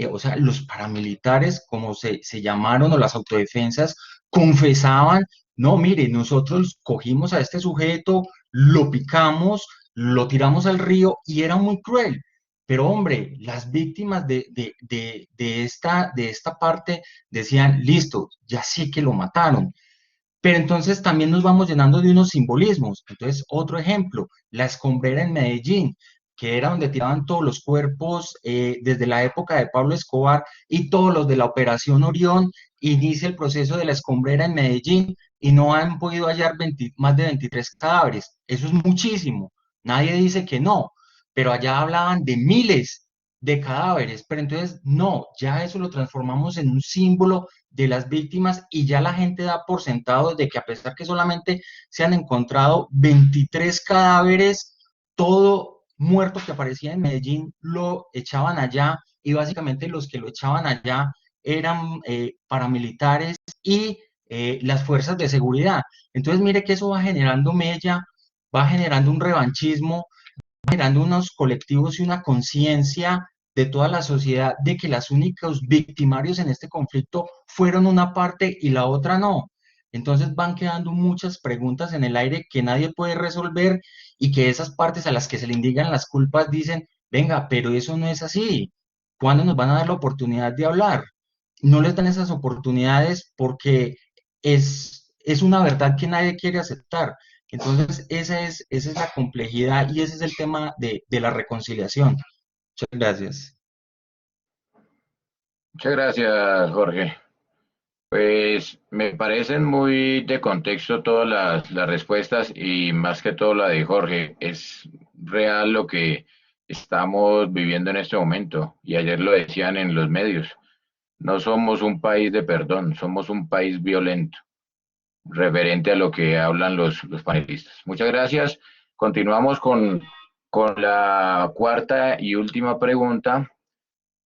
o sea, los paramilitares, como se llamaron, o las autodefensas, confesaban, no, mire, nosotros cogimos a este sujeto, lo picamos, lo tiramos al río y era muy cruel. Pero hombre, las víctimas de esta parte decían, listo, ya sé que lo mataron. Pero entonces también nos vamos llenando de unos simbolismos. Entonces, otro ejemplo, la escombrera en Medellín, que era donde tiraban todos los cuerpos desde la época de Pablo Escobar y todos los de la Operación Orión, inicia el proceso de la escombrera en Medellín y no han podido hallar más de 23 cadáveres. Eso es muchísimo. Nadie dice que no, pero allá hablaban de miles de cadáveres, pero entonces no, ya eso lo transformamos en un símbolo de las víctimas y ya la gente da por sentado de que a pesar que solamente se han encontrado 23 cadáveres, todo muerto que aparecía en Medellín lo echaban allá y básicamente los que lo echaban allá eran paramilitares y las fuerzas de seguridad. Entonces mire que eso va generando mella, va generando un revanchismo, generando unos colectivos y una conciencia de toda la sociedad de que los únicos victimarios en este conflicto fueron una parte y la otra no. Entonces van quedando muchas preguntas en el aire que nadie puede resolver y que esas partes a las que se le indican las culpas dicen, venga, pero eso no es así. ¿Cuándo nos van a dar la oportunidad de hablar? No les dan esas oportunidades porque es una verdad que nadie quiere aceptar. Entonces, esa es la complejidad y ese es el tema de la reconciliación. Muchas gracias. Muchas gracias, Jorge. Pues me parecen muy de contexto todas las respuestas y más que todo la de Jorge. Es real lo que estamos viviendo en este momento y ayer lo decían en los medios. No somos un país de perdón, somos un país violento, referente a lo que hablan los panelistas. Muchas gracias. Continuamos con la cuarta y última pregunta.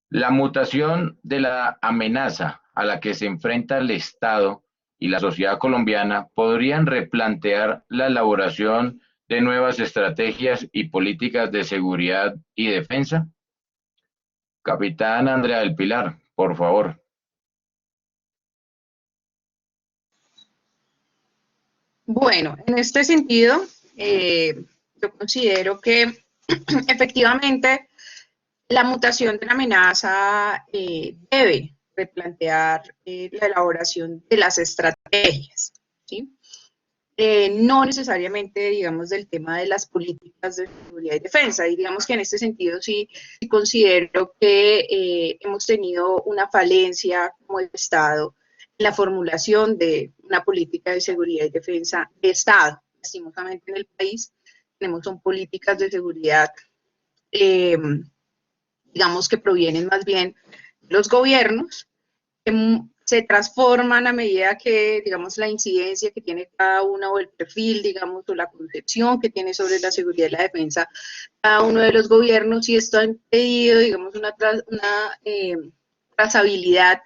La mutación de la amenaza a la que se enfrenta el Estado y la sociedad colombiana podrían replantear la elaboración de nuevas estrategias y políticas de seguridad y defensa. Capitán Andrea del Pilar, por favor. Bueno, en este sentido, yo considero que efectivamente la mutación de la amenaza debe replantear la elaboración de las estrategias, ¿sí? No necesariamente, digamos, del tema de las políticas de seguridad y defensa. Y digamos que en este sentido sí considero que hemos tenido una falencia como Estado en la formulación de una política de seguridad y defensa de Estado. Lastimosamente en el país tenemos son políticas de seguridad, digamos que provienen más bien de los gobiernos, que se transforman a medida que, digamos, la incidencia que tiene cada una o el perfil, digamos, o la concepción que tiene sobre la seguridad y la defensa cada uno de los gobiernos, y esto ha impedido, digamos, una trazabilidad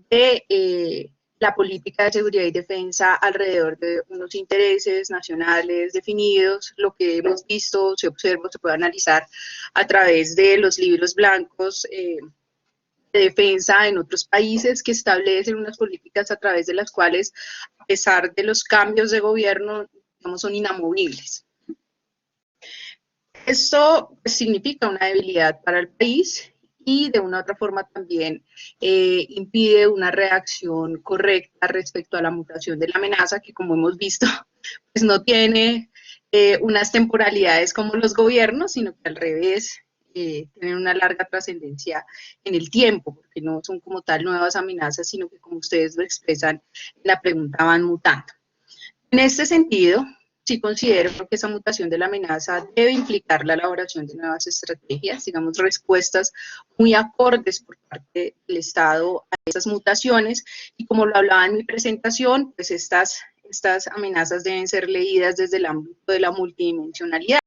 de la política de seguridad y defensa alrededor de unos intereses nacionales definidos. Lo que hemos visto, se observa, se puede analizar a través de los libros blancos de defensa en otros países que establecen unas políticas a través de las cuales, a pesar de los cambios de gobierno, digamos, son inamovibles. Esto significa una debilidad para el país y de una u otra forma también impide una reacción correcta respecto a la mutación de la amenaza, que como hemos visto, pues no tiene unas temporalidades como los gobiernos, sino que al revés, tienen una larga trascendencia en el tiempo, porque no son como tal nuevas amenazas, sino que como ustedes lo expresan en la pregunta van mutando. En este sentido, sí considero que esa mutación de la amenaza debe implicar la elaboración de nuevas estrategias, digamos, respuestas muy acordes por parte del Estado a esas mutaciones, y como lo hablaba en mi presentación, pues estas amenazas deben ser leídas desde el ámbito de la multidimensionalidad.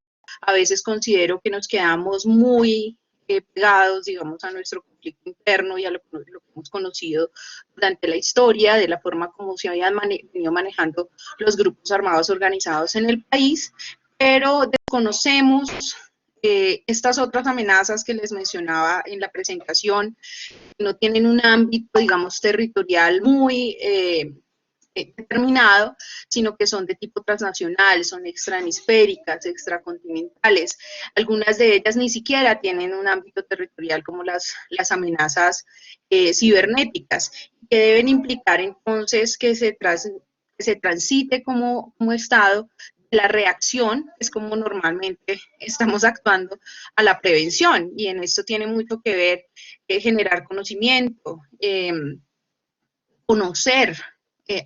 A veces considero que nos quedamos muy pegados, digamos, a nuestro conflicto interno y a lo que hemos conocido durante la historia, de la forma como se habían venido manejando los grupos armados organizados en el país, pero desconocemos estas otras amenazas que les mencionaba en la presentación no tienen un ámbito, digamos, territorial muy determinado, sino que son de tipo transnacional, son extrahemisféricas, extracontinentales. Algunas de ellas ni siquiera tienen un ámbito territorial como las amenazas cibernéticas, que deben implicar entonces que se transite como Estado la reacción, es como normalmente estamos actuando, a la prevención, y en esto tiene mucho que ver generar conocimiento, conocer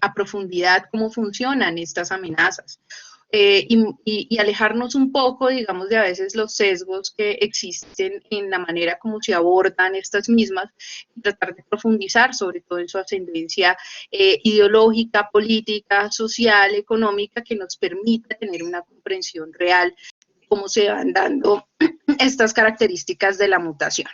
a profundidad cómo funcionan estas amenazas y alejarnos un poco, digamos, de a veces los sesgos que existen en la manera como se abordan estas mismas y tratar de profundizar sobre todo en su ascendencia ideológica, política, social, económica, que nos permita tener una comprensión real de cómo se van dando estas características de la mutación.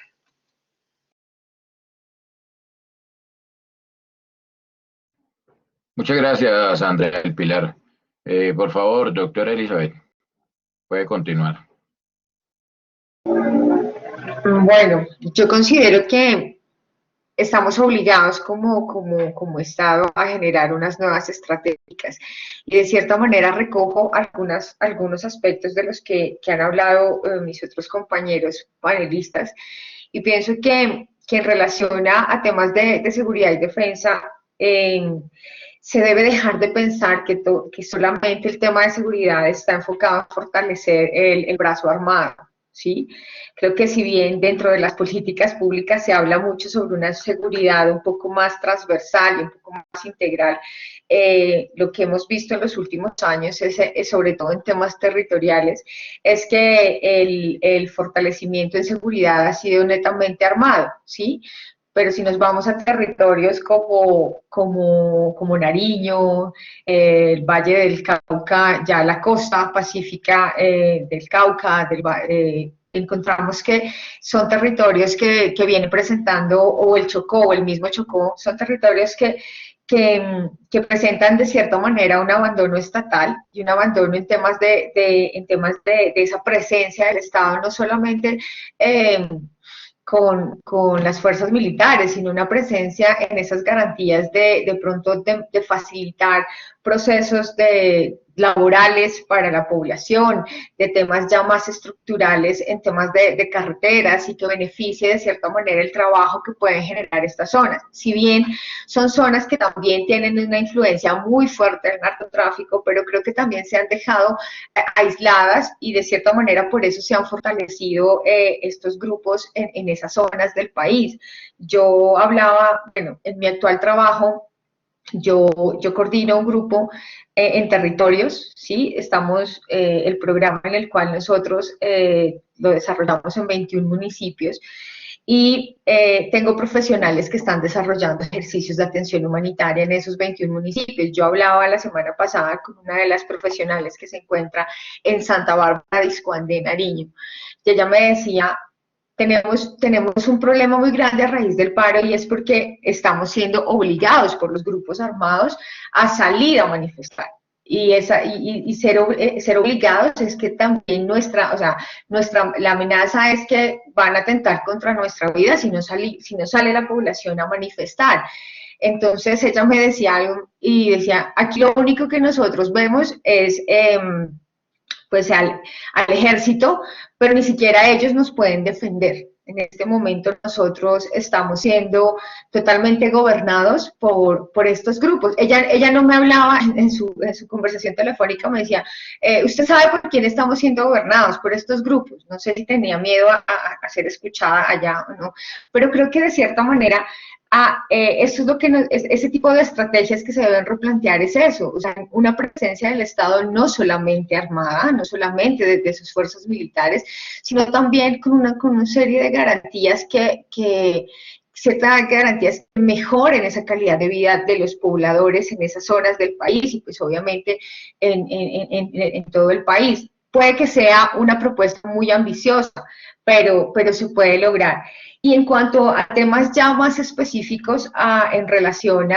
Muchas gracias, Andrea del Pilar. Por favor, doctora Elizabeth, puede continuar. Bueno, yo considero que estamos obligados como Estado a generar unas nuevas estrategias y de cierta manera recojo algunos aspectos de los que han hablado mis otros compañeros panelistas y pienso que en relación a temas de seguridad y defensa, se debe dejar de pensar que solamente el tema de seguridad está enfocado en fortalecer el brazo armado, ¿sí? Creo que si bien dentro de las políticas públicas se habla mucho sobre una seguridad un poco más transversal y un poco más integral, lo que hemos visto en los últimos años, es sobre todo en temas territoriales, es que el fortalecimiento en seguridad ha sido netamente armado, ¿sí? Pero si nos vamos a territorios como Nariño, el Valle del Cauca, ya la costa pacífica del Cauca, encontramos que son territorios que vienen presentando, o el Chocó, o el mismo Chocó, son territorios que presentan de cierta manera un abandono estatal y un abandono en temas de esa presencia del Estado, no solamente con las fuerzas militares, sino una presencia en esas garantías de pronto de facilitar procesos laborales para la población, de temas ya más estructurales en temas de carreteras y que beneficie de cierta manera el trabajo que pueden generar estas zonas. Si bien son zonas que también tienen una influencia muy fuerte del narcotráfico, pero creo que también se han dejado aisladas y de cierta manera por eso se han fortalecido estos grupos en esas zonas del país. Yo hablaba, bueno, en mi actual trabajo, yo coordino un grupo en territorios, ¿sí? Estamos, el programa en el cual nosotros lo desarrollamos en 21 municipios y tengo profesionales que están desarrollando ejercicios de atención humanitaria en esos 21 municipios. Yo hablaba la semana pasada con una de las profesionales que se encuentra en Santa Bárbara de Iscuán de Nariño y ella me decía, tenemos un problema muy grande a raíz del paro y es porque estamos siendo obligados por los grupos armados a salir a manifestar. Y ser obligados es que también la amenaza es que van a atentar contra nuestra vida si no sale la población a manifestar. Entonces ella me decía algo y decía, aquí lo único que nosotros vemos es pues al ejército, pero ni siquiera ellos nos pueden defender. En este momento nosotros estamos siendo totalmente gobernados por estos grupos. Ella no me hablaba en su conversación telefónica, me decía, usted sabe por quién estamos siendo gobernados, por estos grupos. No sé si tenía miedo a ser escuchada allá o no, pero creo que de cierta manera eso es lo que ese tipo de estrategias que se deben replantear es eso, o sea, una presencia del Estado no solamente armada, no solamente de sus fuerzas militares, sino también con una serie de garantías ciertas garantías que mejoren esa calidad de vida de los pobladores en esas zonas del país y pues obviamente en todo el país. Puede que sea una propuesta muy ambiciosa, pero se puede lograr. Y en cuanto a temas ya más específicos en relación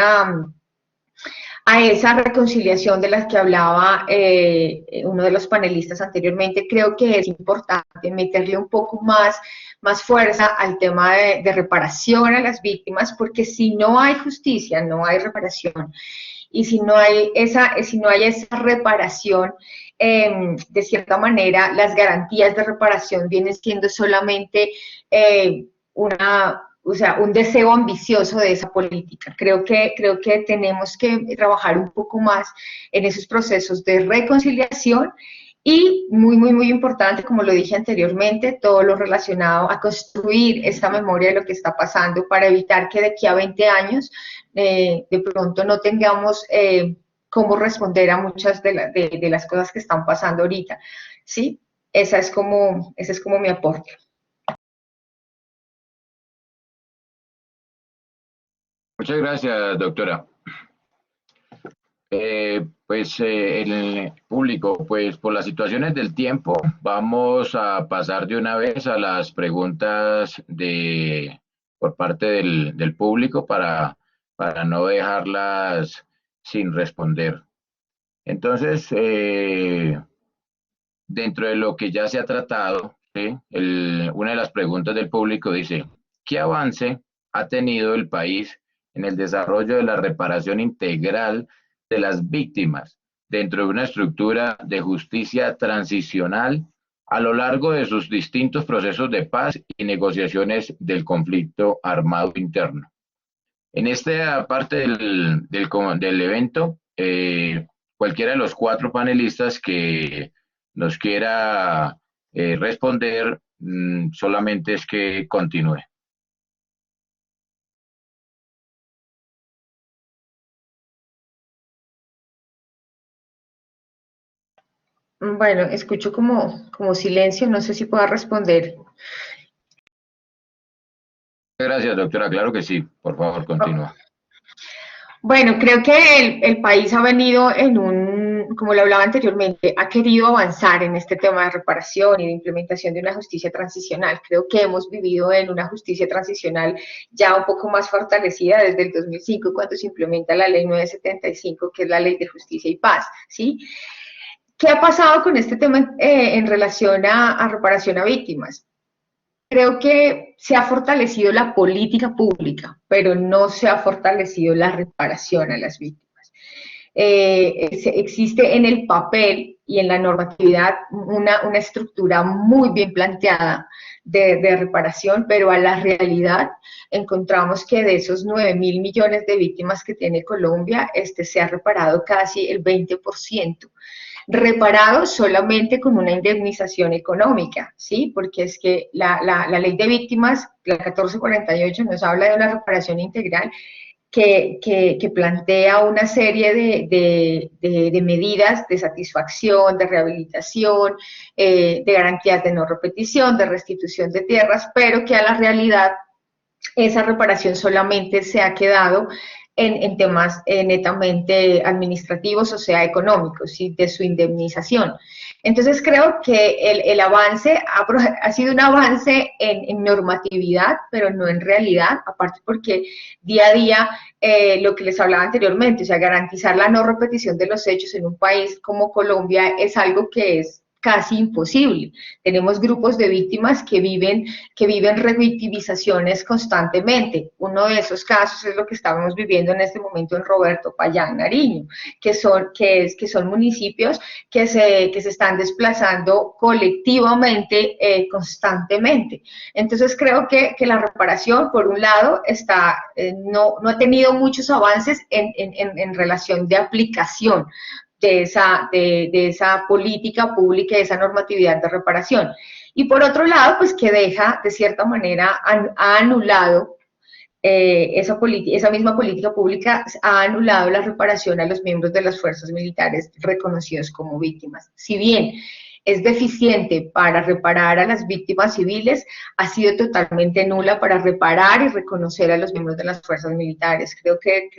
a esa reconciliación de la que hablaba uno de los panelistas anteriormente. Creo que es importante meterle un poco más fuerza al tema de reparación a las víctimas, porque si no hay justicia, no hay reparación. Y si no hay esa reparación, de cierta manera, las garantías de reparación vienen siendo solamente un deseo ambicioso de esa política. Creo que tenemos que trabajar un poco más en esos procesos de reconciliación y muy importante, como lo dije anteriormente, todo lo relacionado a construir esta memoria de lo que está pasando para evitar que de aquí a 20 años de pronto no tengamos cómo responder a muchas de las cosas que están pasando ahorita, ¿sí? Ese es como mi aporte. Muchas gracias, doctora. El público, pues por las situaciones del tiempo, vamos a pasar de una vez a las preguntas por parte del público para no dejarlas sin responder. Entonces, dentro de lo que ya se ha tratado, ¿sí? Una de las preguntas del público dice, ¿qué avance ha tenido el país en el desarrollo de la reparación integral de las víctimas dentro de una estructura de justicia transicional a lo largo de sus distintos procesos de paz y negociaciones del conflicto armado interno? En esta parte del evento, cualquiera de los cuatro panelistas que nos quiera responder, solamente es que continúe. Bueno, escucho como silencio, no sé si pueda responder. Gracias, doctora. Claro que sí. Por favor, continúa. Bueno, creo que el país ha venido como lo hablaba anteriormente, ha querido avanzar en este tema de reparación y de implementación de una justicia transicional. Creo que hemos vivido en una justicia transicional ya un poco más fortalecida desde el 2005, cuando se implementa la ley 975, que es la ley de justicia y paz, ¿sí? ¿Qué ha pasado con este tema en relación a reparación a víctimas? Creo que se ha fortalecido la política pública, pero no se ha fortalecido la reparación a las víctimas. Existe en el papel y en la normatividad una estructura muy bien planteada de reparación, pero a la realidad encontramos que de esos 9.000 millones de víctimas que tiene Colombia, se ha reparado casi el 20%. Reparado solamente con una indemnización económica, ¿sí? Porque es que la ley de víctimas, la 1448, nos habla de una reparación integral que plantea una serie de medidas de satisfacción, de rehabilitación, de garantías de no repetición, de restitución de tierras, pero que a la realidad esa reparación solamente se ha quedado en temas netamente administrativos, o sea, económicos, y de su indemnización. Entonces creo que el avance ha sido un avance en normatividad, pero no en realidad, aparte porque día a día, lo que les hablaba anteriormente, o sea, garantizar la no repetición de los hechos en un país como Colombia es algo que es casi imposible. Tenemos grupos de víctimas que viven revictimizaciones constantemente. Uno de esos casos es lo que estamos viviendo en este momento en Roberto Payán, Nariño, que son municipios que se están desplazando colectivamente constantemente. Entonces creo que la reparación, por un lado, no ha tenido muchos avances en relación de aplicación de esa política pública, de esa normatividad de reparación. Y por otro lado, pues que deja, de cierta manera, ha anulado esa misma política pública, ha anulado la reparación a los miembros de las fuerzas militares reconocidos como víctimas. Si bien es deficiente para reparar a las víctimas civiles, ha sido totalmente nula para reparar y reconocer a los miembros de las fuerzas militares. Creo que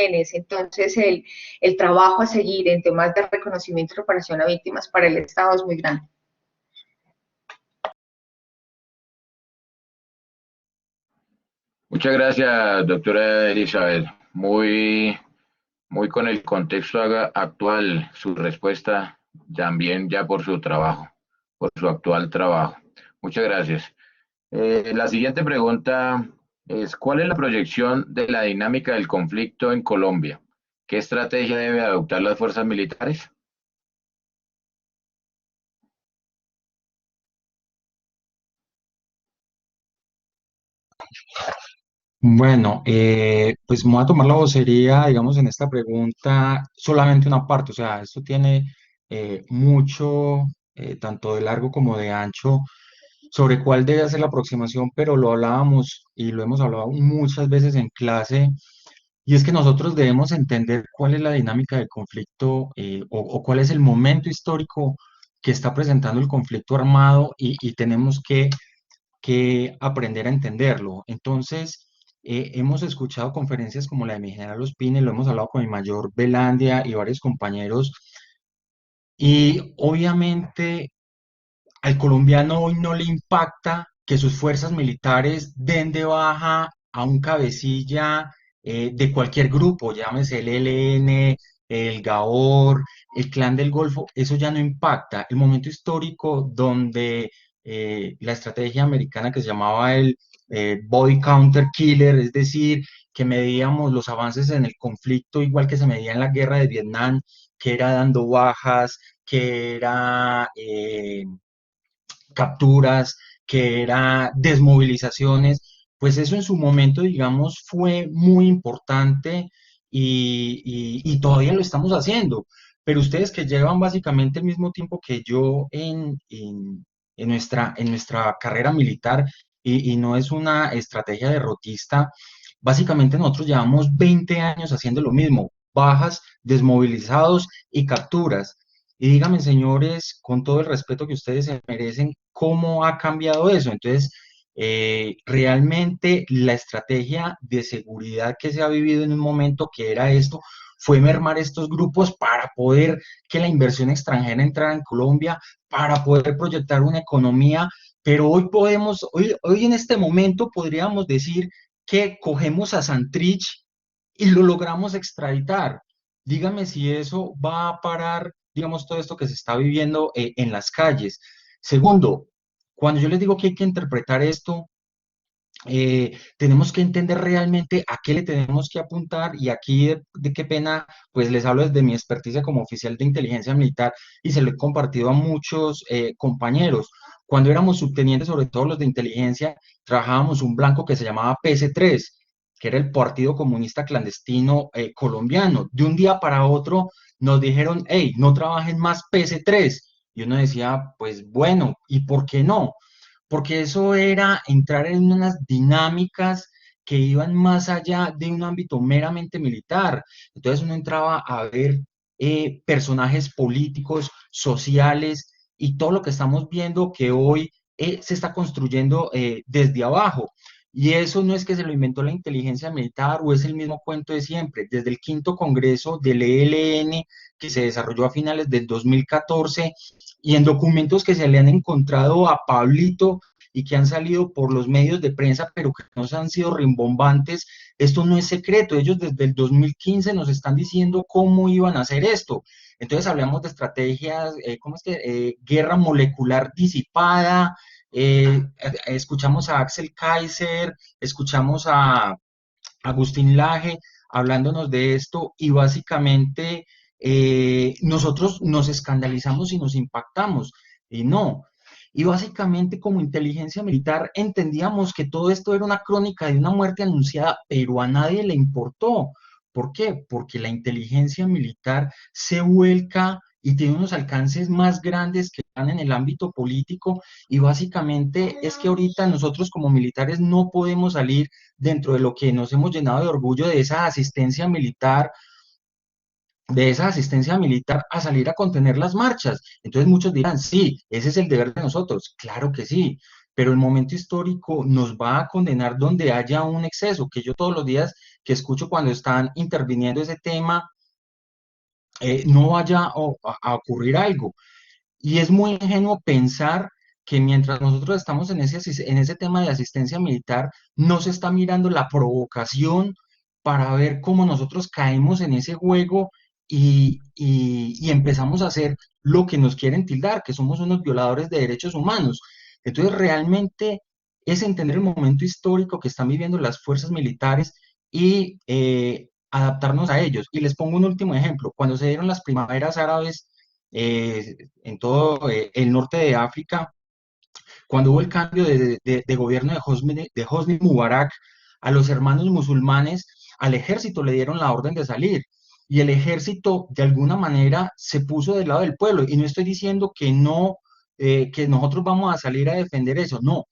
en ese entonces el trabajo a seguir en temas de reconocimiento y reparación a víctimas para el Estado es muy grande. Muchas gracias, doctora Elizabeth. Muy muy con el contexto actual, su respuesta también ya por su trabajo, por su actual trabajo. Muchas gracias. La siguiente pregunta es, ¿cuál es la proyección de la dinámica del conflicto en Colombia? ¿Qué estrategia deben adoptar las fuerzas militares? Bueno, pues me voy a tomar la vocería, digamos, en esta pregunta, solamente una parte, o sea, esto tiene mucho, tanto de largo como de ancho, sobre cuál debe ser la aproximación, pero lo hablábamos y lo hemos hablado muchas veces en clase, y es que nosotros debemos entender cuál es la dinámica del conflicto o cuál es el momento histórico que está presentando el conflicto armado y tenemos que aprender a entenderlo. Entonces, hemos escuchado conferencias como la de mi general Ospina, lo hemos hablado con mi mayor Belandia y varios compañeros, y obviamente al colombiano hoy no le impacta que sus fuerzas militares den de baja a un cabecilla de cualquier grupo, llámese el ELN, el GAOR, el Clan del Golfo, eso ya no impacta. El momento histórico donde la estrategia americana que se llamaba el Body Counter Killer, es decir, que medíamos los avances en el conflicto igual que se medía en la guerra de Vietnam, que era dando bajas, que era capturas, que era desmovilizaciones, pues eso en su momento, digamos, fue muy importante y todavía lo estamos haciendo. Pero ustedes que llevan básicamente el mismo tiempo que yo en nuestra carrera militar y no es una estrategia derrotista, básicamente nosotros llevamos 20 años haciendo lo mismo, bajas, desmovilizados y capturas. Y díganme, señores, con todo el respeto que ustedes se merecen, ¿cómo ha cambiado eso? Entonces, realmente la estrategia de seguridad que se ha vivido en un momento que era esto, fue mermar estos grupos para poder que la inversión extranjera entrara en Colombia, para poder proyectar una economía, pero hoy en este momento podríamos decir que cogemos a Santrich y lo logramos extraditar. Dígame si eso va a parar, digamos, todo esto que se está viviendo en las calles. Segundo, cuando yo les digo que hay que interpretar esto, tenemos que entender realmente a qué le tenemos que apuntar y aquí de qué pena, pues les hablo desde mi experticia como oficial de inteligencia militar y se lo he compartido a muchos compañeros. Cuando éramos subtenientes, sobre todo los de inteligencia, trabajábamos un blanco que se llamaba PS3, que era el Partido Comunista Clandestino Colombiano. De un día para otro nos dijeron, hey, no trabajen más PS3. Y uno decía, pues bueno, ¿y por qué no? Porque eso era entrar en unas dinámicas que iban más allá de un ámbito meramente militar. Entonces uno entraba a ver personajes políticos, sociales y todo lo que estamos viendo que hoy se está construyendo desde abajo. Y eso no es que se lo inventó la inteligencia militar o es el mismo cuento de siempre. Desde el quinto congreso del ELN que se desarrolló a finales del 2014 y en documentos que se le han encontrado a Pablito y que han salido por los medios de prensa, pero que no se han sido rimbombantes, esto no es secreto. Ellos desde el 2015 nos están diciendo cómo iban a hacer esto. Entonces hablamos de estrategias, ¿cómo es que? Guerra molecular disipada, escuchamos a Axel Kaiser, escuchamos a Agustín Laje hablándonos de esto y básicamente nosotros nos escandalizamos y nos impactamos y no. Y básicamente como inteligencia militar entendíamos que todo esto era una crónica de una muerte anunciada, pero a nadie le importó. ¿Por qué? Porque la inteligencia militar se vuelca y tiene unos alcances más grandes que están en el ámbito político y básicamente es que ahorita nosotros como militares no podemos salir dentro de lo que nos hemos llenado de orgullo de esa asistencia militar a salir a contener las marchas. Entonces muchos dirán, sí, ese es el deber de nosotros. Claro que sí, pero el momento histórico nos va a condenar donde haya un exceso, que yo todos los días que escucho cuando están interviniendo ese tema, no vaya a ocurrir algo. Y es muy ingenuo pensar que mientras nosotros estamos en ese tema de asistencia militar, no se está mirando la provocación para ver cómo nosotros caemos en ese juego y empezamos a hacer lo que nos quieren tildar, que somos unos violadores de derechos humanos. Entonces, realmente es entender el momento histórico que están viviendo las fuerzas militares y adaptarnos a ellos. Y les pongo un último ejemplo. Cuando se dieron las primaveras árabes en todo el norte de África, cuando hubo el cambio de gobierno de Hosni Mubarak, a los hermanos musulmanes, al ejército le dieron la orden de salir. Y el ejército, de alguna manera, se puso del lado del pueblo. Y no estoy diciendo que no, que nosotros vamos a salir a defender eso. No.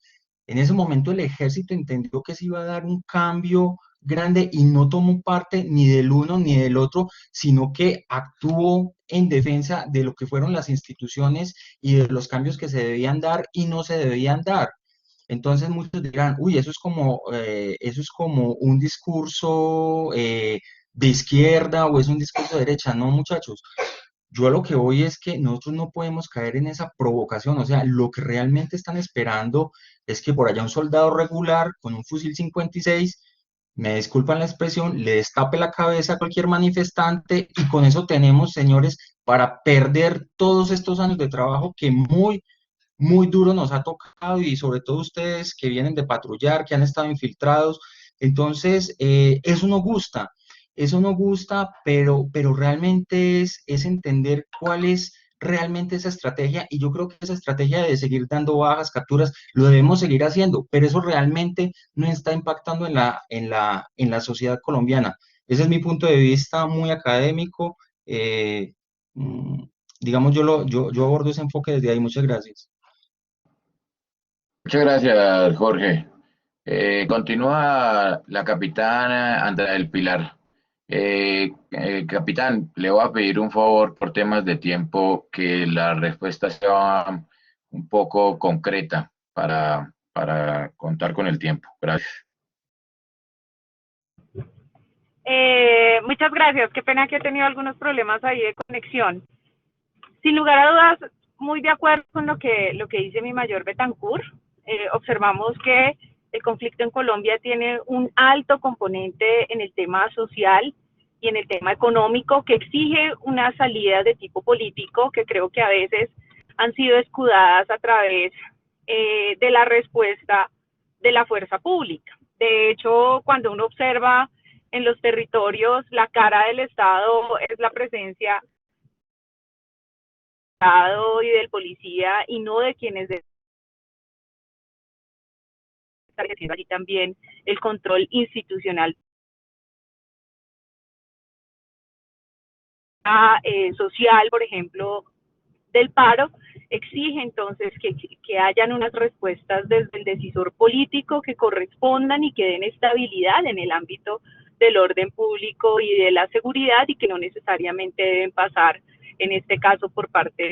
En ese momento el ejército entendió que se iba a dar un cambio grande y no tomó parte ni del uno ni del otro, sino que actuó en defensa de lo que fueron las instituciones y de los cambios que se debían dar y no se debían dar. Entonces muchos dirán, uy, eso es como un discurso de izquierda o es un discurso de derecha. No, muchachos, yo a lo que voy es que nosotros no podemos caer en esa provocación. O sea, lo que realmente están esperando es que por allá un soldado regular con un fusil 56, me disculpan la expresión, le destape la cabeza a cualquier manifestante y con eso tenemos, señores, para perder todos estos años de trabajo que muy duro nos ha tocado y sobre todo ustedes que vienen de patrullar, que han estado infiltrados. Entonces, eso no gusta, pero realmente es entender cuál es realmente esa estrategia y yo creo que esa estrategia de seguir dando bajas, capturas, lo debemos seguir haciendo, pero eso realmente no está impactando en la sociedad colombiana. Ese es mi punto de vista muy académico. eh, mm, digamos, yo abordo ese enfoque desde ahí. Muchas gracias. Muchas gracias, Jorge. Continúa la capitana Andrea del Pilar. Capitán, le voy a pedir un favor por temas de tiempo, que la respuesta sea un poco concreta para contar con el tiempo. Gracias. Muchas gracias. Qué pena que he tenido algunos problemas ahí de conexión. Sin lugar a dudas, muy de acuerdo con lo que dice mi mayor Betancourt. Observamos que el conflicto en Colombia tiene un alto componente en el tema social y en el tema económico, que exige una salida de tipo político, que creo que a veces han sido escudadas a través de la respuesta de la fuerza pública. De hecho, cuando uno observa en los territorios, la cara del Estado es la presencia del Estado y del policía y no de quienes estableciendo allí también el control institucional social, por ejemplo, del paro, exige entonces que hayan unas respuestas desde el decisor político que correspondan y que den estabilidad en el ámbito del orden público y de la seguridad, y que no necesariamente deben pasar, en este caso, por parte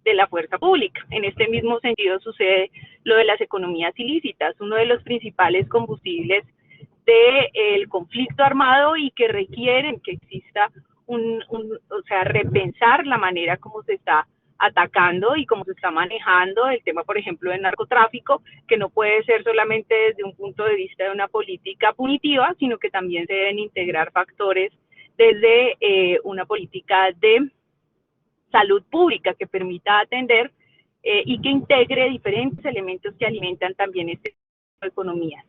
de la fuerza pública. En este mismo sentido sucede lo de las economías ilícitas, uno de los principales combustibles del conflicto armado, y que requieren que exista o sea, repensar la manera como se está atacando y cómo se está manejando el tema, por ejemplo, del narcotráfico, que no puede ser solamente desde un punto de vista de una política punitiva, sino que también se deben integrar factores desde una política de salud pública que permita atender y que integre diferentes elementos que alimentan también este tipo de economías.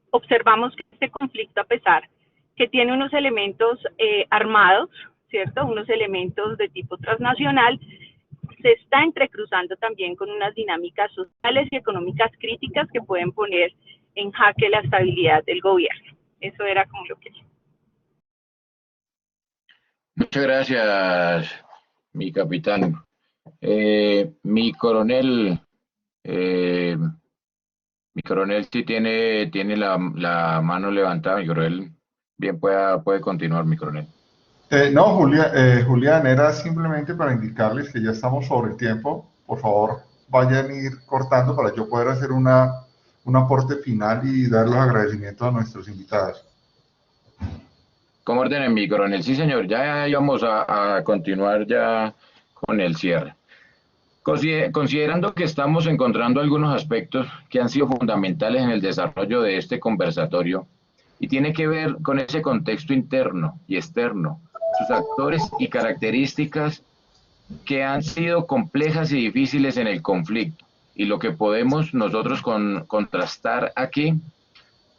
Observamos que este conflicto, a pesar que tiene unos elementos armados, ¿cierto? Unos elementos de tipo transnacional, se está entrecruzando también con unas dinámicas sociales y económicas críticas que pueden poner en jaque la estabilidad del gobierno. Eso era como lo que... Muchas gracias, mi capitán. Mi coronel sí tiene la mano levantada. Mi coronel, bien, puede continuar, mi coronel. No, Julián, era simplemente para indicarles que ya estamos sobre el tiempo. Por favor, vayan a ir cortando para yo poder hacer un aporte final y dar los agradecimientos a nuestros invitados. Como ordenen, mi coronel. Sí, señor, ya íbamos a continuar ya con el cierre. Considerando que estamos encontrando algunos aspectos que han sido fundamentales en el desarrollo de este conversatorio y tiene que ver con ese contexto interno y externo, sus actores y características que han sido complejas y difíciles en el conflicto. Y lo que podemos nosotros contrastar aquí,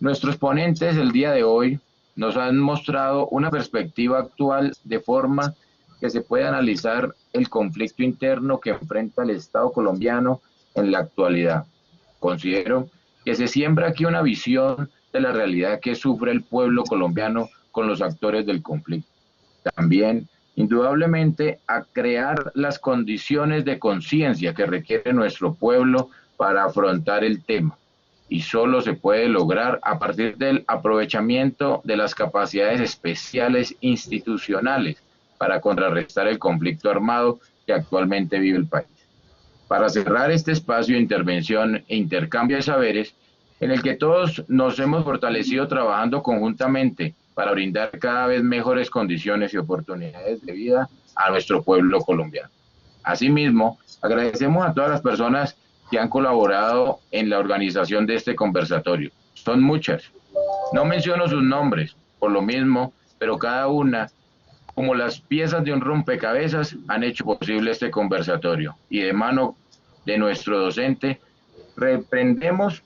nuestros ponentes el día de hoy nos han mostrado una perspectiva actual de forma que se puede analizar el conflicto interno que enfrenta el Estado colombiano en la actualidad. Considero que se siembra aquí una visión de la realidad que sufre el pueblo colombiano con los actores del conflicto. También, indudablemente, a crear las condiciones de conciencia que requiere nuestro pueblo para afrontar el tema. Y solo se puede lograr a partir del aprovechamiento de las capacidades especiales institucionales para contrarrestar el conflicto armado que actualmente vive el país. Para cerrar este espacio de intervención e intercambio de saberes, en el que todos nos hemos fortalecido trabajando conjuntamente para brindar cada vez mejores condiciones y oportunidades de vida a nuestro pueblo colombiano. Asimismo, agradecemos a todas las personas que han colaborado en la organización de este conversatorio. Son muchas. No menciono sus nombres, por lo mismo, pero cada una, como las piezas de un rompecabezas, han hecho posible este conversatorio. Y de mano de nuestro docente, reprendemos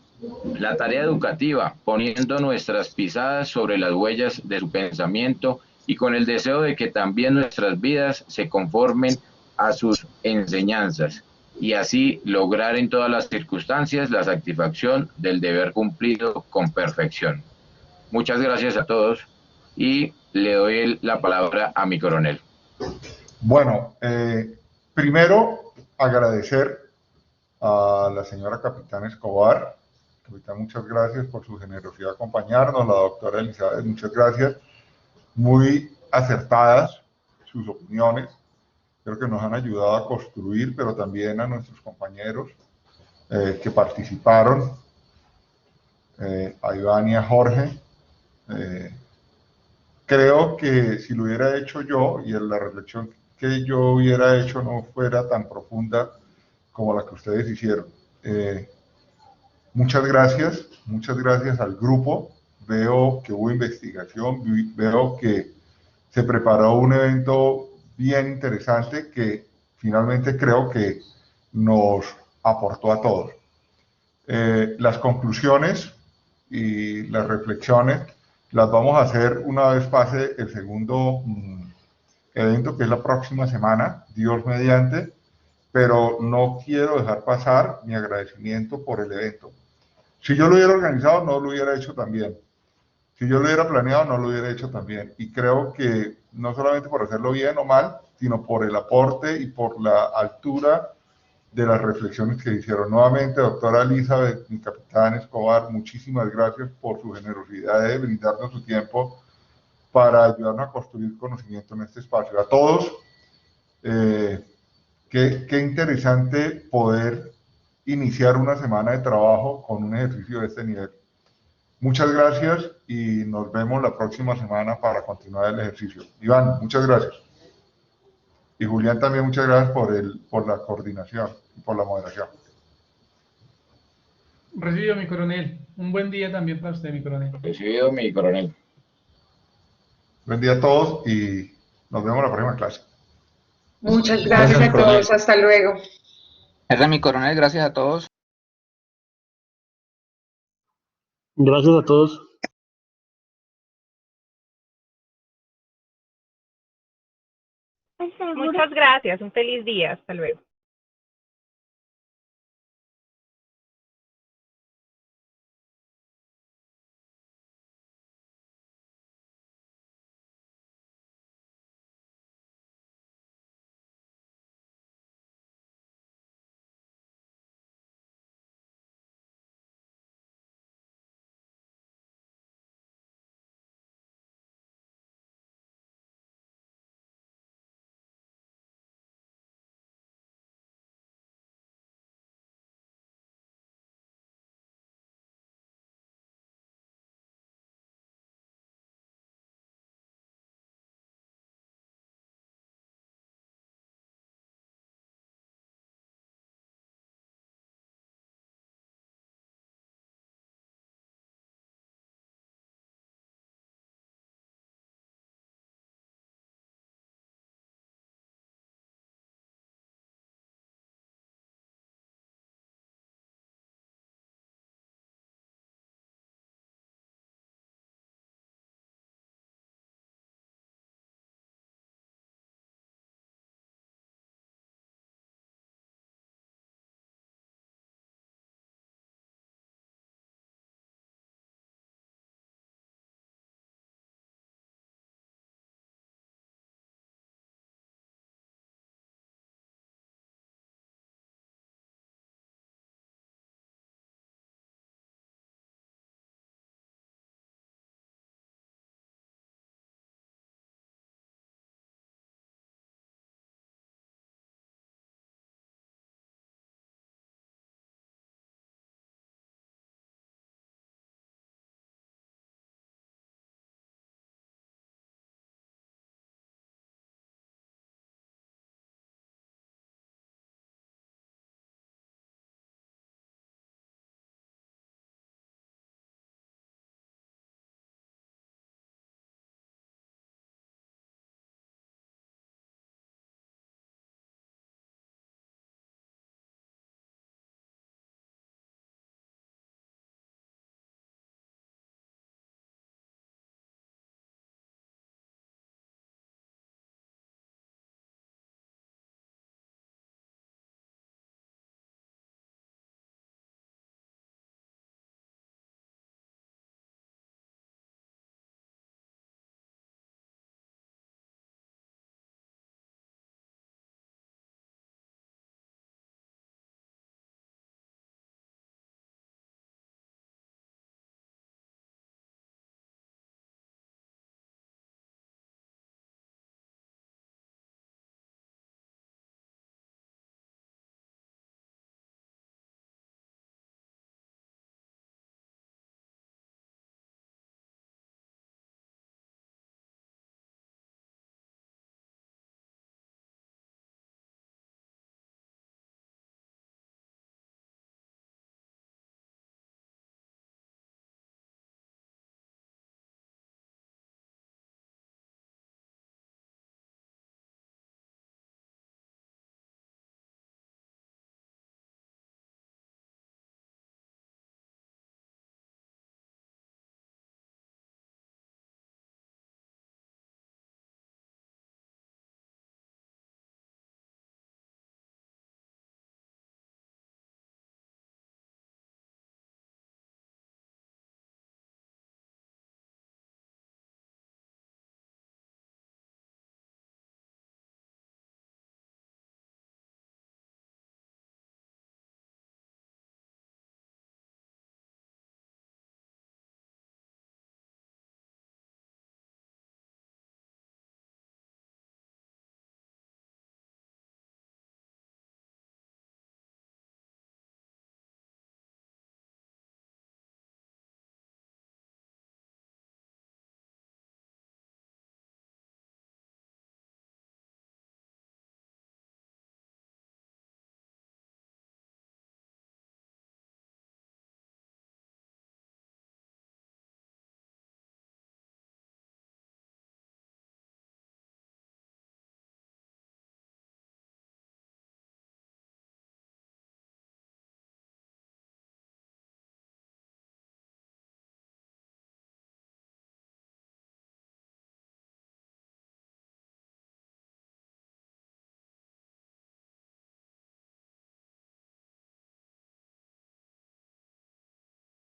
la tarea educativa, poniendo nuestras pisadas sobre las huellas de su pensamiento y con el deseo de que también nuestras vidas se conformen a sus enseñanzas y así lograr en todas las circunstancias la satisfacción del deber cumplido con perfección. Muchas gracias a todos y le doy la palabra a mi coronel. Bueno, primero agradecer a la señora capitán Escobar. Capitán, muchas gracias por su generosidad de acompañarnos. La doctora Elizabeth, muchas gracias. Muy acertadas sus opiniones. Creo que nos han ayudado a construir, pero también a nuestros compañeros que participaron, a Iván y a Jorge. Creo que si lo hubiera hecho yo y la reflexión que yo hubiera hecho no fuera tan profunda como la que ustedes hicieron. Muchas gracias al grupo. Veo que hubo investigación, veo que se preparó un evento bien interesante que finalmente creo que nos aportó a todos. Las conclusiones y las reflexiones las vamos a hacer una vez pase el segundo evento, que es la próxima semana, Dios mediante, pero no quiero dejar pasar mi agradecimiento por el evento. Si yo lo hubiera organizado, no lo hubiera hecho también. Si yo lo hubiera planeado, no lo hubiera hecho también. Y creo que no solamente por hacerlo bien o mal, sino por el aporte y por la altura de las reflexiones que hicieron. Nuevamente, doctora Elizabeth, mi capitán Escobar, muchísimas gracias por su generosidad de brindarnos su tiempo para ayudarnos a construir conocimiento en este espacio. A todos, qué interesante poder iniciar una semana de trabajo con un ejercicio de este nivel. Muchas gracias y nos vemos la próxima semana para continuar el ejercicio. Iván, muchas gracias. Y Julián también, muchas gracias por la coordinación y por la moderación. Recibido, mi coronel. Un buen día también para usted, mi coronel. Recibido, mi coronel. Buen día a todos y nos vemos en la próxima clase. Muchas gracias a todos. Hasta luego. Gracias, mi coronel. Gracias a todos. Gracias a todos. Muchas gracias. Un feliz día. Hasta luego.